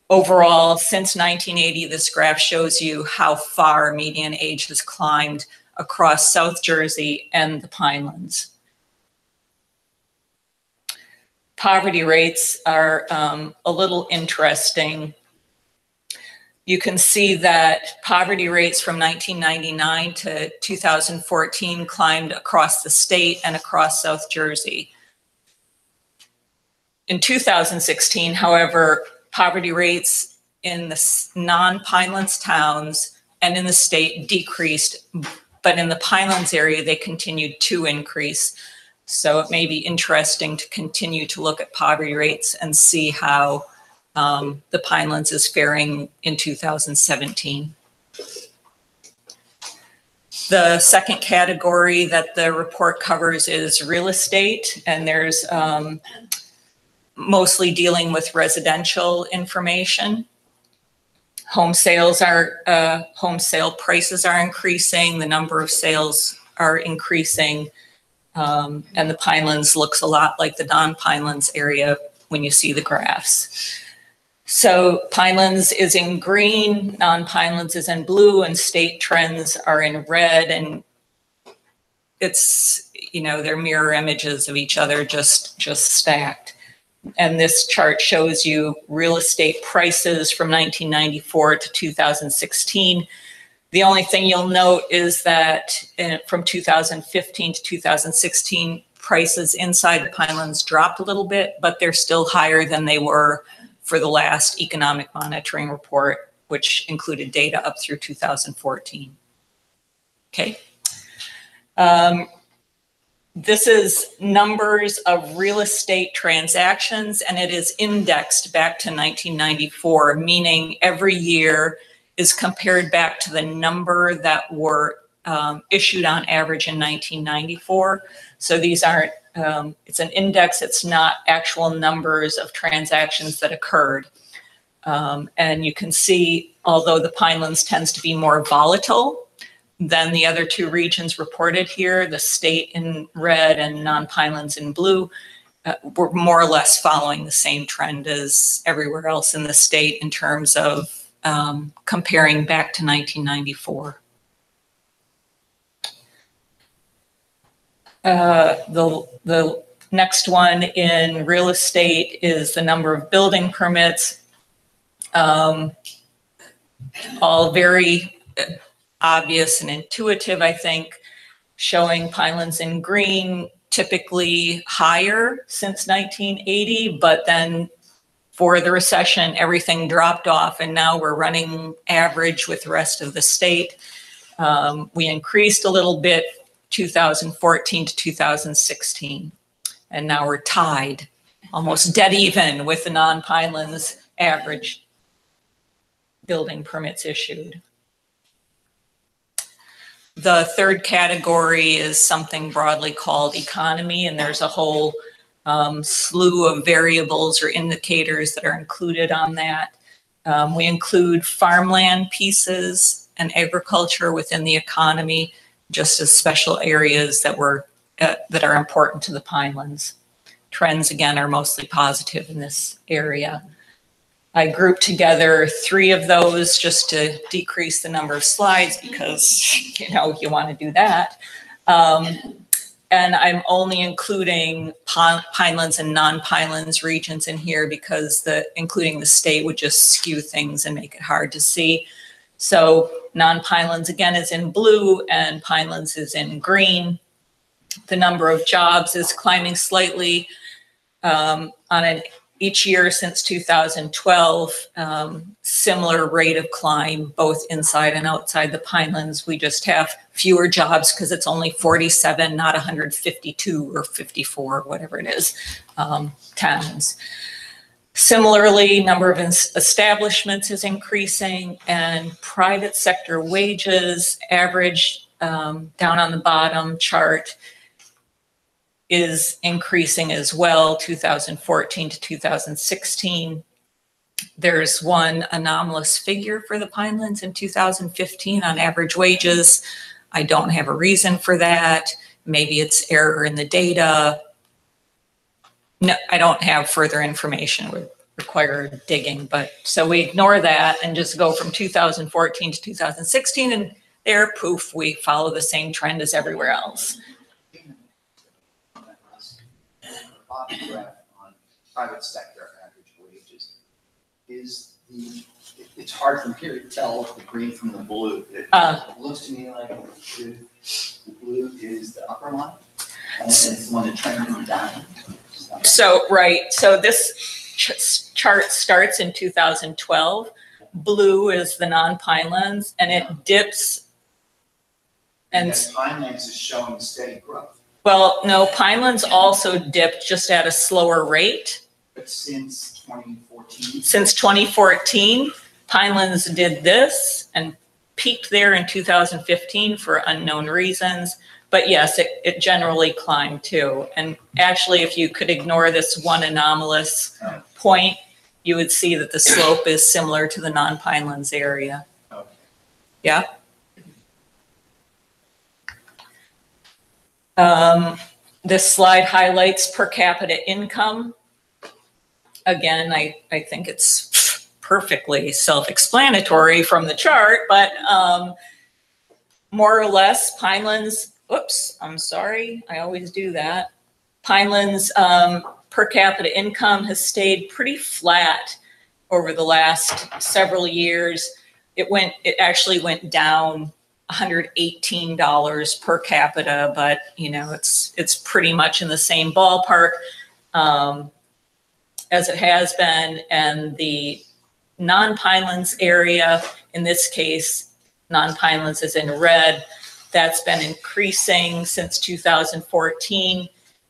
overall, since 1980, this graph shows you how far median age has climbed across South Jersey and the Pinelands. Poverty rates are a little interesting. You can see that poverty rates from 1999 to 2014 climbed across the state and across South Jersey. In 2016, however, poverty rates in the non-Pinelands towns and in the state decreased, but in the Pinelands area, they continued to increase. So it may be interesting to continue to look at poverty rates and see how the Pinelands is faring in 2017. The second category that the report covers is real estate, and there's mostly dealing with residential information. Home sale prices are increasing, the number of sales are increasing, and the Pinelands looks a lot like the non-Pinelands area when you see the graphs. So Pinelands is in green, non-Pinelands is in blue, and state trends are in red, and it's, you know, they're mirror images of each other, just stacked. And this chart shows you real estate prices from 1994 to 2016. The only thing you'll note is that from 2015 to 2016, prices inside the Pinelands dropped a little bit, but they're still higher than they were for the last economic monitoring report, which included data up through 2014. Okay. This is numbers of real estate transactions, and it is indexed back to 1994, meaning every year is compared back to the number that were issued on average in 1994. So these aren't, it's an index, it's not actual numbers of transactions that occurred. And you can see, although the Pinelands tends to be more volatile than the other two regions reported here, the state in red and non-Pinelands in blue, were more or less following the same trend as everywhere else in the state in terms of comparing back to 1994. The next one in real estate is the number of building permits. All very obvious and intuitive, I think, showing Pinelands in green, typically higher since 1980, but then for the recession, everything dropped off, and now we're running average with the rest of the state. We increased a little bit 2014 to 2016, and now we're tied, almost dead even with the non-Pinelands average building permits issued. The third category is something broadly called economy, and there's a whole slew of variables or indicators that are included on that. We include farmland pieces and agriculture within the economy, just as special areas that are important to the Pinelands. Trends, again, are mostly positive in this area. I grouped together 3 of those just to decrease the number of slides because, you know, you want to do that. And I'm only including Pinelands and non-Pinelands regions in here because including the state would just skew things and make it hard to see. So non-Pinelands again is in blue and Pinelands is in green. The number of jobs is climbing slightly on each year since 2012, similar rate of climb, both inside and outside the Pinelands. We just have fewer jobs because it's only 47, not 152 or 54, whatever it is, towns. Similarly, number of establishments is increasing, and private sector wages average down on the bottom chart is increasing as well, 2014 to 2016. There's one anomalous figure for the Pinelands in 2015 on average wages. I don't have a reason for that. Maybe it's error in the data. No, I don't have further information. It would require digging, but so we ignore that and just go from 2014 to 2016, and there, poof, we follow the same trend as everywhere else. Graph on private sector average wages it's hard from here to tell the green from the blue. It looks to me like the blue is the upper line and it's the one that trending down. So, right, so this chart starts in 2012. Blue is the non-Pinelands and it dips. And Pinelands is showing steady growth. Well, no, Pinelands also dipped just at a slower rate. But since 2014? Since 2014, Pinelands did this and peaked there in 2015 for unknown reasons. But yes, it generally climbed too. And actually, if you could ignore this one anomalous point, you would see that the slope is similar to the non-Pinelands area. Okay. Yeah. This slide highlights per capita income. Again, I think it's perfectly self-explanatory from the chart, but more or less Pinelands, oops, I'm sorry, I always do that. Pinelands per capita income has stayed pretty flat over the last several years. It actually went down $118 per capita, but you know, it's pretty much in the same ballpark as it has been. And the non-Pinelands area, in this case, non-Pinelands is in red, that's been increasing since 2014.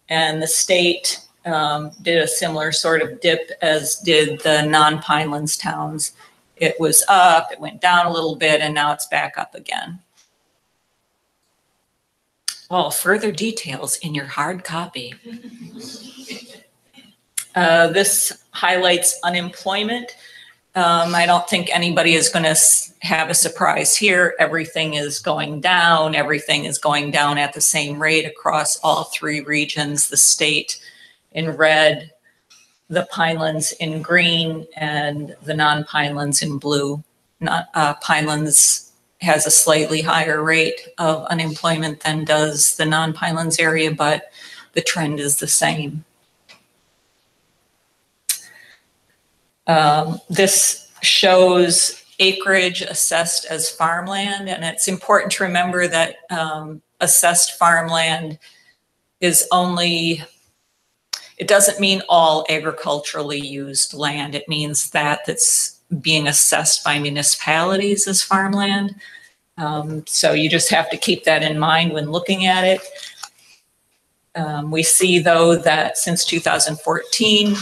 And the state did a similar sort of dip as did the non-Pinelands towns. It was up, it went down a little bit, and now it's back up again. All further details in your hard copy. This highlights unemployment. I don't think anybody is going to have a surprise here. Everything is going down. Everything is going down at the same rate across all 3 regions, the state in red, the Pinelands in green, and the non-Pinelands in blue. Pinelands has a slightly higher rate of unemployment than does the non-Pinelands area, but the trend is the same. This shows acreage assessed as farmland, and it's important to remember that assessed farmland is only, it doesn't mean all agriculturally used land. It means that that's being assessed by municipalities as farmland. So you just have to keep that in mind when looking at it. We see though that since 2014,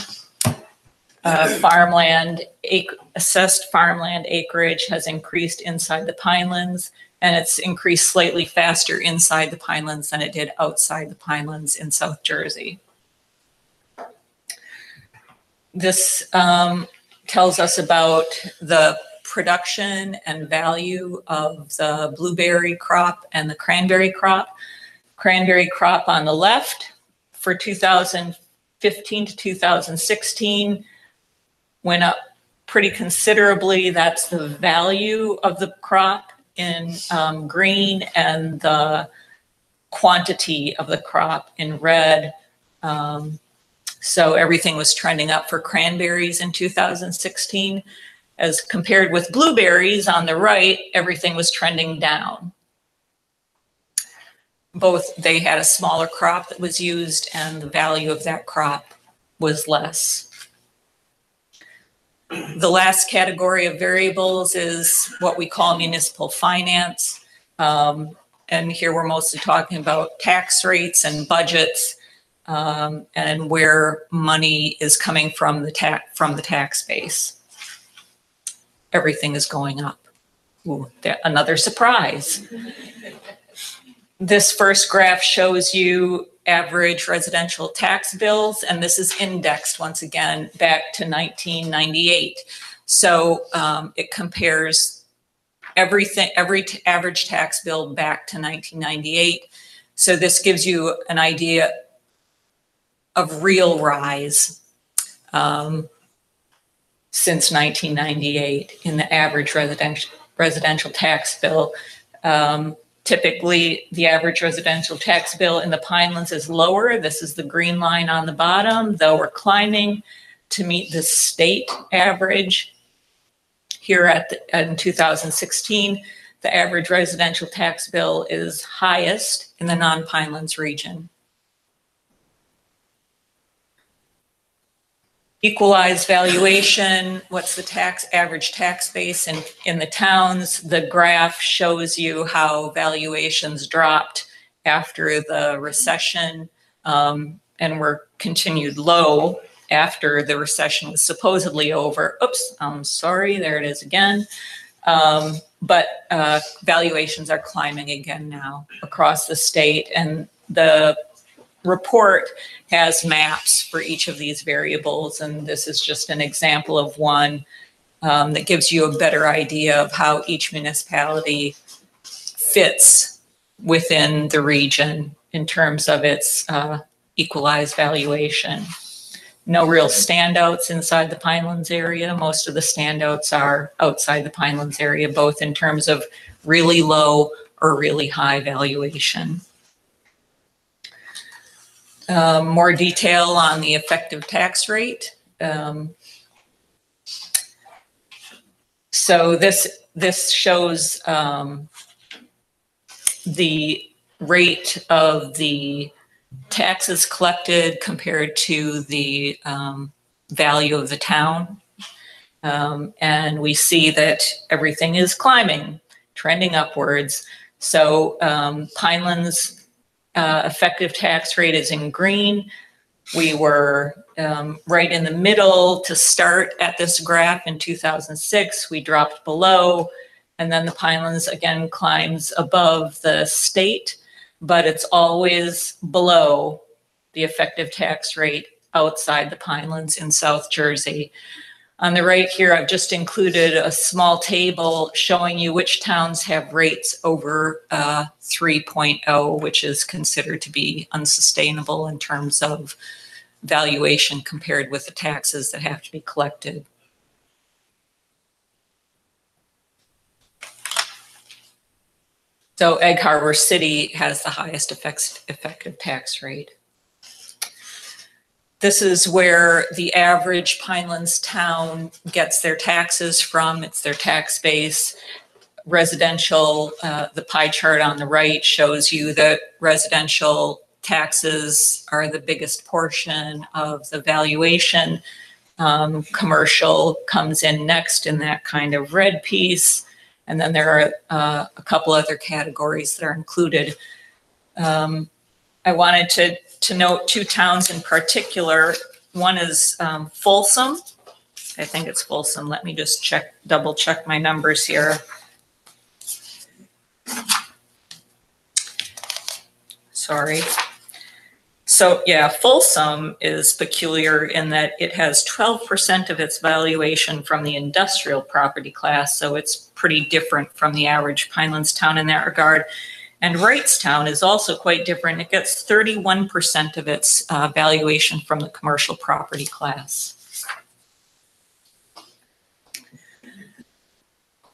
assessed farmland acreage has increased inside the Pinelands, and it's increased slightly faster inside the Pinelands than it did outside the Pinelands in South Jersey. This tells us about the production and value of the blueberry crop and the cranberry crop. Cranberry crop on the left for 2015 to 2016 went up pretty considerably. That's the value of the crop in green and the quantity of the crop in red. So everything was trending up for cranberries in 2016. As compared with blueberries on the right, everything was trending down. Both, they had a smaller crop that was used and the value of that crop was less. The last category of variables is what we call municipal finance. And here we're mostly talking about tax rates and budgets, and where money is coming from the tax base. Everything is going up. Ooh, another surprise. This first graph shows you average residential tax bills, and this is indexed once again back to 1998. So it compares every average tax bill back to 1998. So this gives you an idea of real rise since 1998 in the average residential tax bill. Typically, the average residential tax bill in the Pinelands is lower. This is the green line on the bottom, though we're climbing to meet the state average. Here in 2016, the average residential tax bill is highest in the non-Pinelands region. Equalized valuation, what's the average tax base in the towns? The graph shows you how valuations dropped after the recession and were continued low after the recession was supposedly over. Oops, I'm sorry, there it is again. But valuations are climbing again now across the state, and the report has maps for each of these variables, and this is just an example of one that gives you a better idea of how each municipality fits within the region in terms of its equalized valuation. No real standouts inside the Pinelands area. Most of the standouts are outside the Pinelands area, both in terms of really low or really high valuation. More detail on the effective tax rate. So this shows the rate of the taxes collected compared to the value of the town. And we see that everything is climbing, trending upwards. So Pinelands effective tax rate is in green. We were right in the middle to start at this graph in 2006. We dropped below, and then the Pinelands again climbs above the state, but it's always below the effective tax rate outside the Pinelands in South Jersey. On the right here, I've just included a small table showing you which towns have rates over 3.0, which is considered to be unsustainable in terms of valuation compared with the taxes that have to be collected. So Egg Harbor City has the highest effective tax rate. This is where the average Pinelands town gets their taxes from. It's their tax base. Residential, the pie chart on the right shows you that residential taxes are the biggest portion of the valuation. Commercial comes in next in that kind of red piece. And then there are a couple other categories that are included. I wanted to note two towns in particular. One is Folsom. I think it's Folsom. Let me just double check my numbers here. Sorry. So yeah, Folsom is peculiar in that it has 12% of its valuation from the industrial property class. So it's pretty different from the average Pinelands town in that regard. And Wrightstown is also quite different. It gets 31% of its valuation from the commercial property class.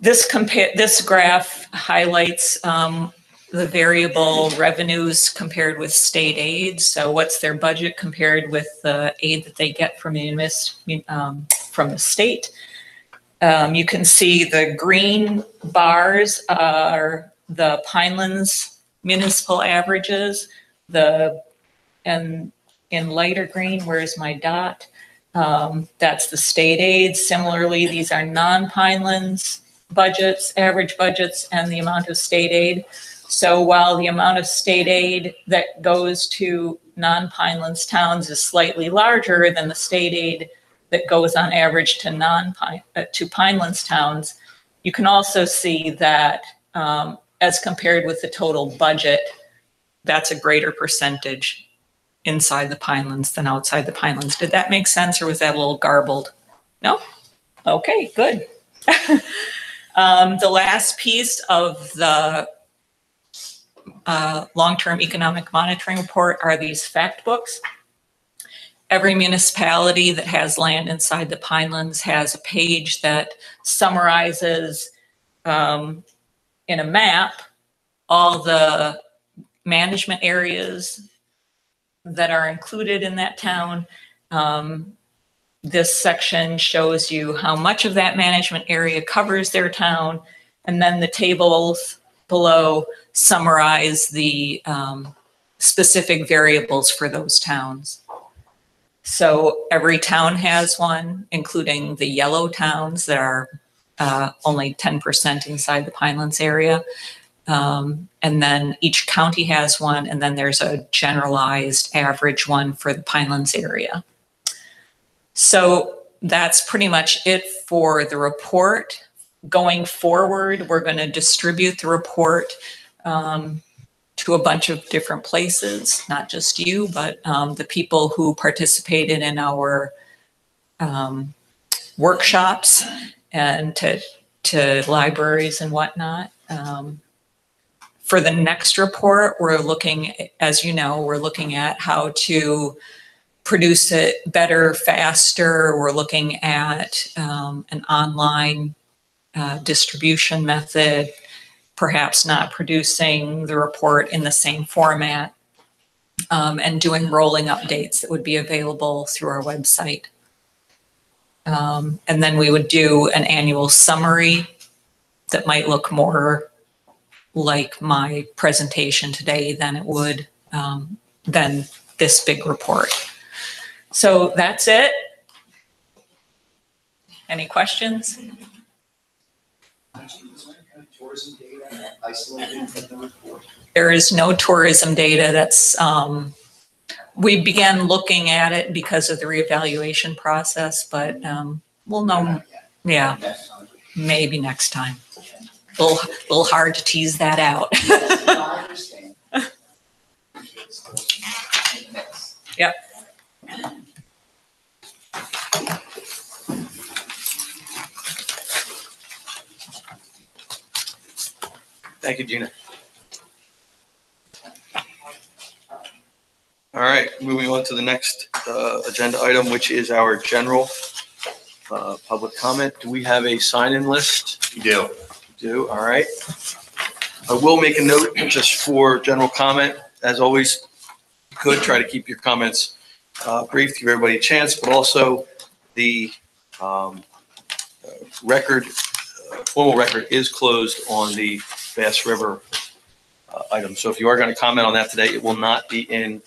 This graph highlights the variable revenues compared with state aid. So what's their budget compared with the aid that they get from the state? You can see the green bars are the Pinelands municipal averages. And in lighter green, where's my dot? That's the state aid. Similarly, these are non-Pinelands budgets, average budgets, and the amount of state aid. So while the amount of state aid that goes to non-Pinelands towns is slightly larger than the state aid that goes on average to Pinelands towns, you can also see that as compared with the total budget, that's a greater percentage inside the Pinelands than outside the Pinelands. Did that make sense, or was that a little garbled? No? Okay, good. The last piece of the long-term economic monitoring report are these fact books. Every municipality that has land inside the Pinelands has a page that summarizes in a map all the management areas that are included in that town. This section shows you how much of that management area covers their town, and then the tables below summarize the specific variables for those towns. So every town has one, including the yellow towns that are only 10% inside the Pinelands area. And then each county has one, and then there's a generalized average one for the Pinelands area. So that's pretty much it for the report. Going forward, we're going to distribute the report to a bunch of different places, not just you, but the people who participated in our workshops and to libraries and whatnot. For the next report, we're looking, as you know, we're looking at how to produce it better, faster. We're looking at an online distribution method, perhaps not producing the report in the same format, and doing rolling updates that would be available through our website. And then we would do an annual summary that might look more like my presentation today than it would than this big report. So that's it. Any questions? There is no tourism data that's, we began looking at it because of the reevaluation process, but we'll know, yeah, maybe next time. A little hard to tease that out. Yep. Thank you, Gina. All right, moving on to the next agenda item, which is our general public comment. Do we have a sign-in list? We do. We do, all right. I will make a note just for general comment. As always, you could try to keep your comments brief to give everybody a chance, but also the formal record is closed on the Bass River item. So if you are going to comment on that today, it will not be in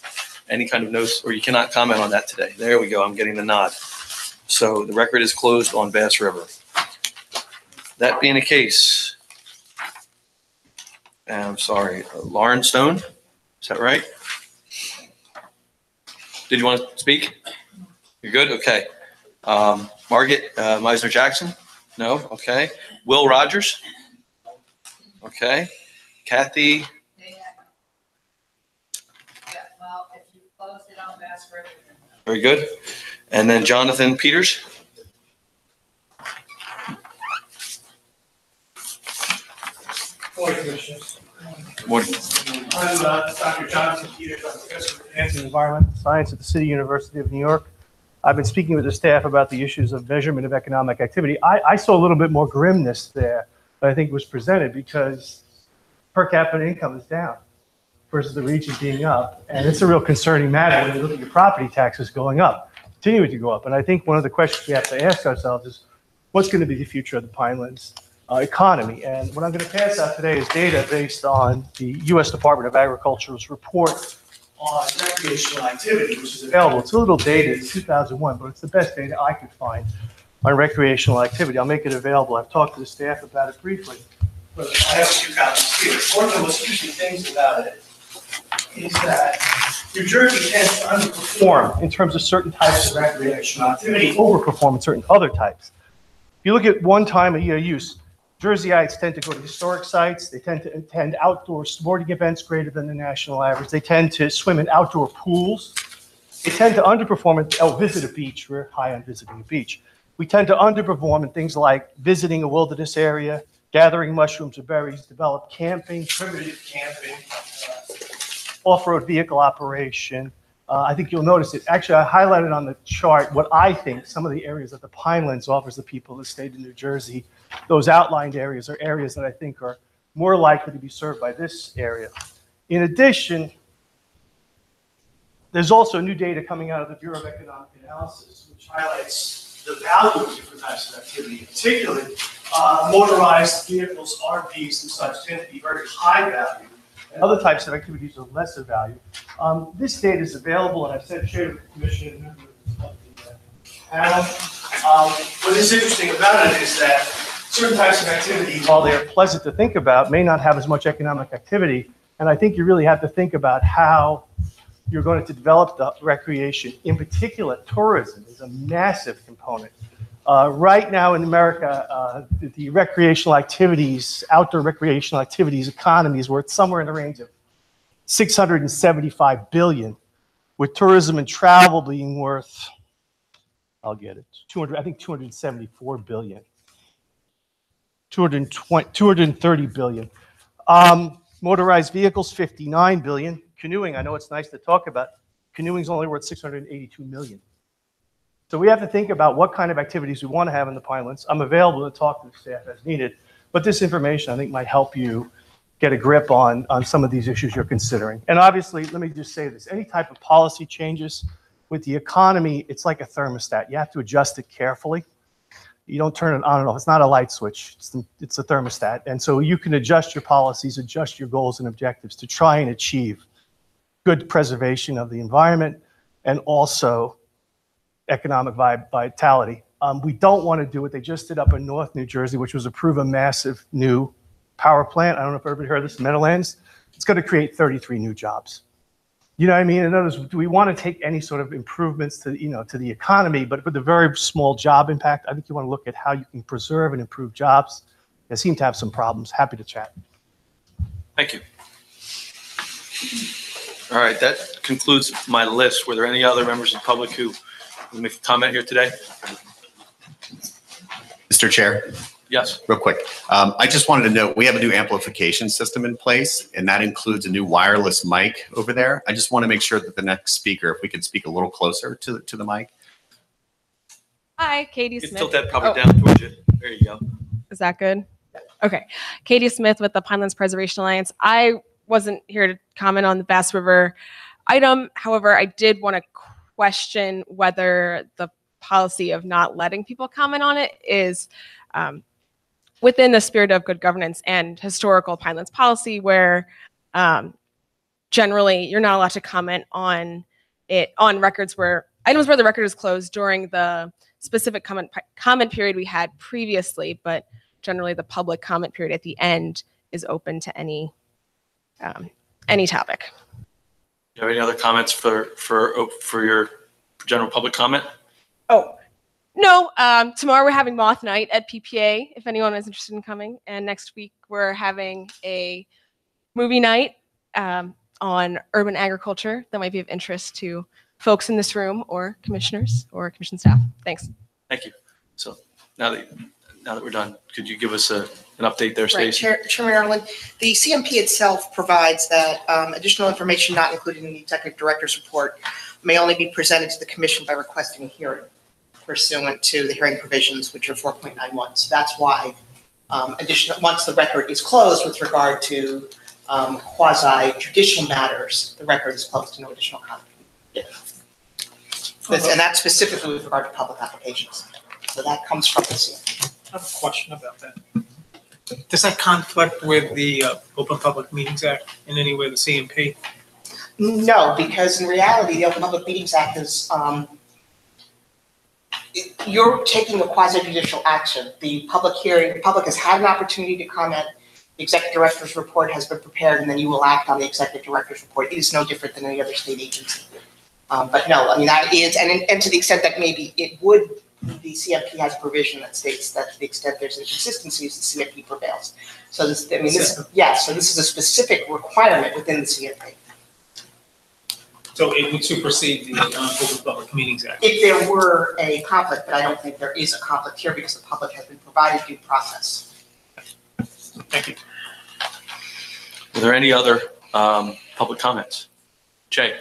any kind of notes, or you cannot comment on that today. There we go. I'm getting the nod. So the record is closed on Bass River. That being the case, I'm sorry, Lauren Stone, is that right? Did you want to speak? You're good? Okay. Margaret Meisner Jackson? No? Okay. Will Rogers? Okay. Kathy? Very good. And then Jonathan Peters? Morning, Commissioners. Morning. I'm Dr. Jonathan Peters. I'm Professor of Finance and Environmental Science at the City University of New York. I've been speaking with the staff about the issues of measurement of economic activity. I saw a little bit more grimness there but I think it was presented because per capita income is down versus the region being up. And it's a real concerning matter when you look at your property taxes going up, continuing to go up. And I think one of the questions we have to ask ourselves is, what's going to be the future of the Pinelands economy? And what I'm going to pass out today is data based on the U.S. Department of Agriculture's report on recreational activity, which is available. It's a little dated, 2001, but it's the best data I could find on recreational activity. I'll make it available. I've talked to the staff about it briefly, but I have a few copies here. One of the most interesting things about it is that New Jersey tends to underperform in terms of certain types of recreational activity, overperform in certain other types. If you look at one time a year use, Jerseyites tend to go to historic sites. They tend to attend outdoor sporting events greater than the national average. They tend to swim in outdoor pools. They tend to underperform and visit a beach. We're high on visiting a beach. We tend to underperform in things like visiting a wilderness area, gathering mushrooms or berries, develop camping, primitive camping, off-road vehicle operation. I think you'll notice it. Actually, I highlighted on the chart what I think some of the areas that the Pinelands offers the people of the state of New Jersey. Those outlined areas are areas that I think are more likely to be served by this area. In addition, there's also new data coming out of the Bureau of Economic Analysis, which highlights the value of different types of activity, particularly motorized vehicles, RVs, and such tend to be very high value. And other types of activities are lesser value. This data is available, and I've shared with the Commission and members of the panel. What is interesting about it is that certain types of activities, while they're pleasant to think about, may not have as much economic activity. And I think you really have to think about how you're going to develop the recreation. In particular, tourism is a massive component. Right now in America, the recreational activities, outdoor recreational activities economy is worth somewhere in the range of $675 billion, with tourism and travel being worth, I'll get it, 274 billion. 230 billion. Motorized vehicles, 59 billion. Canoeing, I know it's nice to talk about. Canoeing's only worth 682 million. So we have to think about what kind of activities we want to have in the Pinelands. I'm available to talk to the staff as needed, but this information I think might help you get a grip on some of these issues you're considering. And obviously, let me just say this, any type of policy changes with the economy, it's like a thermostat. You have to adjust it carefully. You don't turn it on and off. It's not a light switch. It's a thermostat. And so you can adjust your policies, adjust your goals and objectives to try and achieve good preservation of the environment and also economic vitality. We don't want to do what they just did up in North New Jersey, which was approve a massive new power plant. I don't know if everybody heard this, Pinelands. It's going to create 33 new jobs. You know what I mean? In other words, do we want to take any sort of improvements to, to the economy, but with a very small job impact? I think you want to look at how you can preserve and improve jobs. They seem to have some problems. Happy to chat. Thank you. All right, that concludes my list. Were there any other members of the public who would make a comment here today? Mr. Chair? Yes. Real quick. I just wanted to note, we have a new amplification system in place, and that includes a new wireless mic over there. I just want to make sure that the next speaker, if we could speak a little closer to the mic. Hi, Katie You can Smith. tilt that probably down towards you. There you go. Is that good? Okay. Katie Smith with the Pinelands Preservation Alliance. I wasn't here to comment on the Bass River item. However, I did want to question whether the policy of not letting people comment on it is within the spirit of good governance and historical Pinelands policy, where generally you're not allowed to comment on it on records where items where the record is closed during the specific comment period we had previously, but generally the public comment period at the end is open to any topic. Do you have any other comments for your general public comment? Oh, no. Tomorrow we're having Moth Night at PPA, if anyone is interested in coming. And next week we're having a movie night on urban agriculture that might be of interest to folks in this room or commissioners or commission staff. Thanks. Thank you. So now that we're done, could you give us an update there, Right, Stacey? Chairman Erlin, the CMP itself provides that additional information not included in the executive director's report may only be presented to the commission by requesting a hearing pursuant to the hearing provisions, which are 4.91. So that's why once the record is closed with regard to quasi-judicial matters, the record is closed to no additional comment. And that's specifically with regard to public applications. So that comes from the CMP. I have a question about that. Does that conflict with the Open Public Meetings Act in any way, the CMP? No, because in reality, the Open Public Meetings Act is, you're taking a quasi-judicial action. The public hearing, the public has had an opportunity to comment, the executive director's report has been prepared, and then you will act on the executive director's report. It is no different than any other state agency. But no, I mean, that is, and to the extent that maybe it would, the CMP has a provision that states that to the extent there's inconsistencies, the CMP prevails. So this, I mean, this, yes, so this is a specific requirement within the CMP. So it would supersede the Open Public Meetings Act? If there were a conflict, but I don't think there is a conflict here because the public has been provided due process. Thank you. Are there any other public comments? Jay,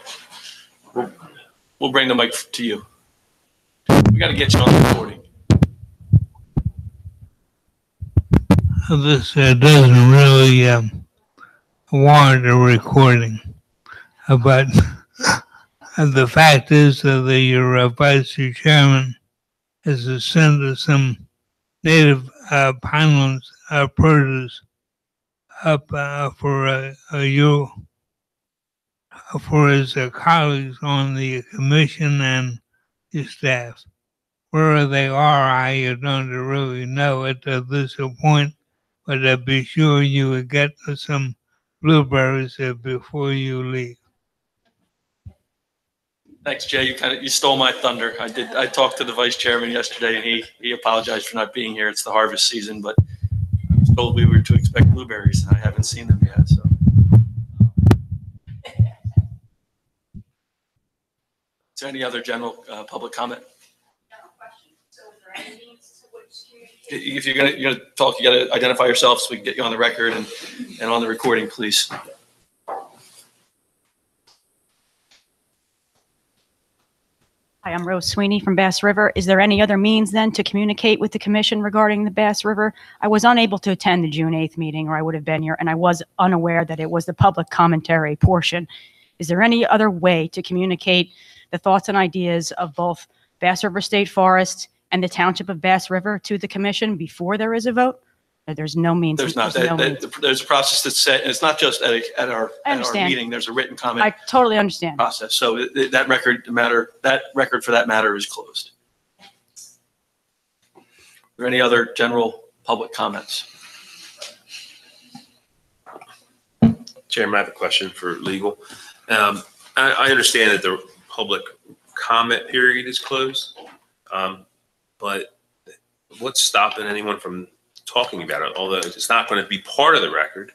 we'll bring the mic to you. We got to get you on the recording. This doesn't really warrant a recording, but the fact is that your vice chairman has to send some native Pinelands produce up for his colleagues on the commission and his staff. Where they are, I don't really know at this point, but I'd be sure you would get some blueberries before you leave. Thanks, Jay. You stole my thunder. I talked to the vice chairman yesterday, and he apologized for not being here. It's the harvest season, but I was told we were to expect blueberries, and I haven't seen them yet. So, is there any other general public comment? If you're gonna talk, you gotta identify yourself so we can get you on the record and on the recording, please. Hi, I'm Rose Sweeney from Bass River. Is there any other means then to communicate with the commission regarding the Bass River? I was unable to attend the June 8th meeting, or I would have been here, and I was unaware that it was the public commentary portion. Is there any other way to communicate the thoughts and ideas of both Bass River State Forest and the Township of Bass River to the commission before there is a vote? There's no means. There's not. There's a process that's set, and it's not just at our meeting. There's a written comment. I totally understand. Process. So that record for that matter is closed. Are there any other general public comments? Chairman, I have a question for legal. I understand that the public comment period is closed, but what's stopping anyone from talking about it? Although it's not going to be part of the record,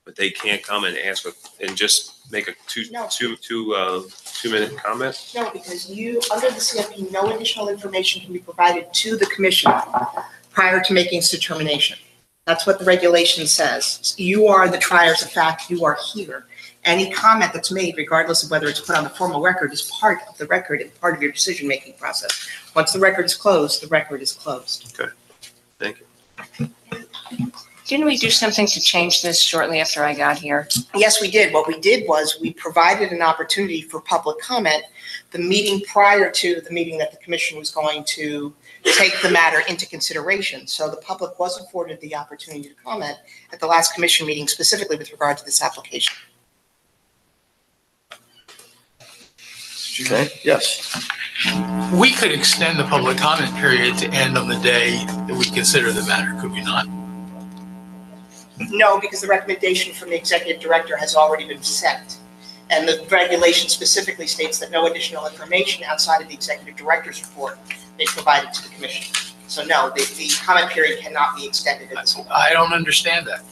but they can't come and ask and just make a two-minute comment? No, because under the CFP, no additional information can be provided to the commission prior to making its determination. That's what the regulation says. You are the triers of fact. You are here. Any comment that's made, regardless of whether it's put on the formal record, is part of the record and part of your decision-making process. Once the record is closed, the record is closed. Okay. Thank you. Didn't we do something to change this shortly after I got here? Yes, we did. What we did was we provided an opportunity for public comment the meeting prior to the meeting that the commission was going to take the matter into consideration. So the public was afforded the opportunity to comment at the last commission meeting, specifically with regard to this application. Okay. Yes. We could extend the public comment period to end on the day that we consider the matter, could we not? No, because the recommendation from the executive director has already been set. And the regulation specifically states that no additional information outside of the executive director's report is provided to the commission. So no, the comment period cannot be extended at this point. I don't understand that.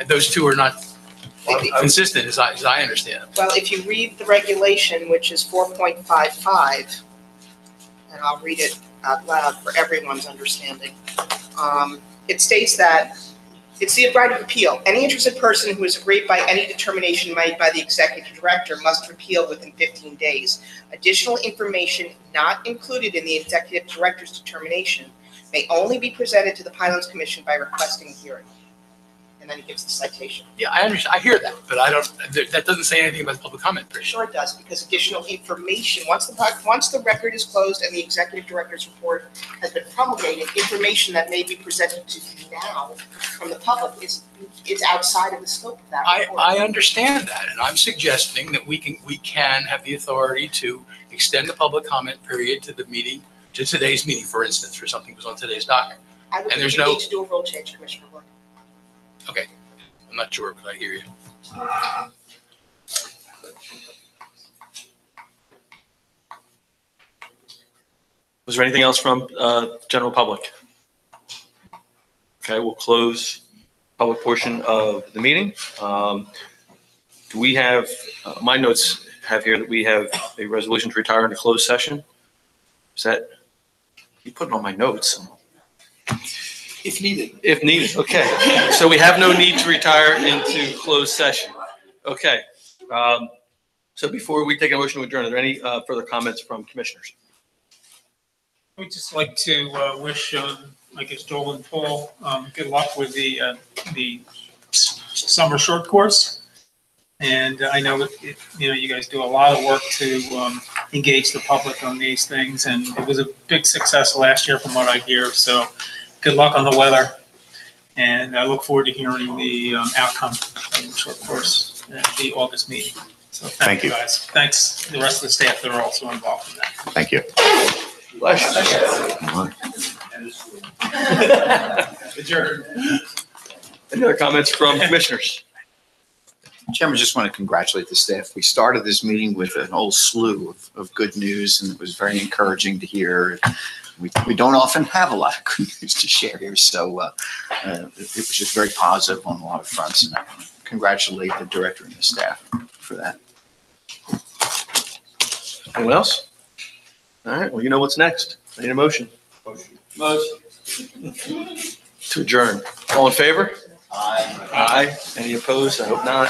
Those two are not consistent as I understand it. Well, if you read the regulation, which is 4.55, and I'll read it out loud for everyone's understanding, it states that it's the right of appeal. Any interested person who is aggrieved by any determination made by the executive director must appeal within 15 days. Additional information not included in the executive director's determination may only be presented to the Pinelands Commission by requesting a hearing. And then he gives the citation. Yeah, I understand, I hear that, but I don't, that doesn't say anything about the public comment period. Sure it does, because additional information, once the record is closed and the executive director's report has been promulgated, information that may be presented to you now from the public is outside of the scope of that report. I understand that, and I'm suggesting that we can have the authority to extend the public comment period to the meeting, to today's meeting, for instance, for something that was on today's docket. I would And there's think you no- need to do a rule change, Commissioner Wood. Okay, I'm not sure, but I hear you. Was there anything else from general public? Okay, we'll close public portion of the meeting. Do we have, my notes have here that we have a resolution to retire into closed session? Is that, you put it on my notes. If needed. If needed, okay. So we have no need to retire into closed session. Okay. So before we take a motion to adjourn, are there any further comments from commissioners? We'd just like to wish, I guess, Joel and Paul good luck with the summer short course. And I know, you guys do a lot of work to engage the public on these things, and it was a big success last year from what I hear. So good luck on the weather, and I look forward to hearing the outcome of the short course at the August meeting. So thank you guys. Thanks to the rest of the staff that are also involved in that. Thank you. Adjourn. Any other comments from commissioners? Chairman, just want to congratulate the staff. We started this meeting with an whole slew of good news, and it was very encouraging to hear. We don't often have a lot of good news to share here, so it was just very positive on a lot of fronts, and I congratulate the director and the staff for that. Anyone else? All right, well, you know what's next. I need a motion. Motion. To adjourn. All in favor? Aye. Aye. Any opposed? I hope not.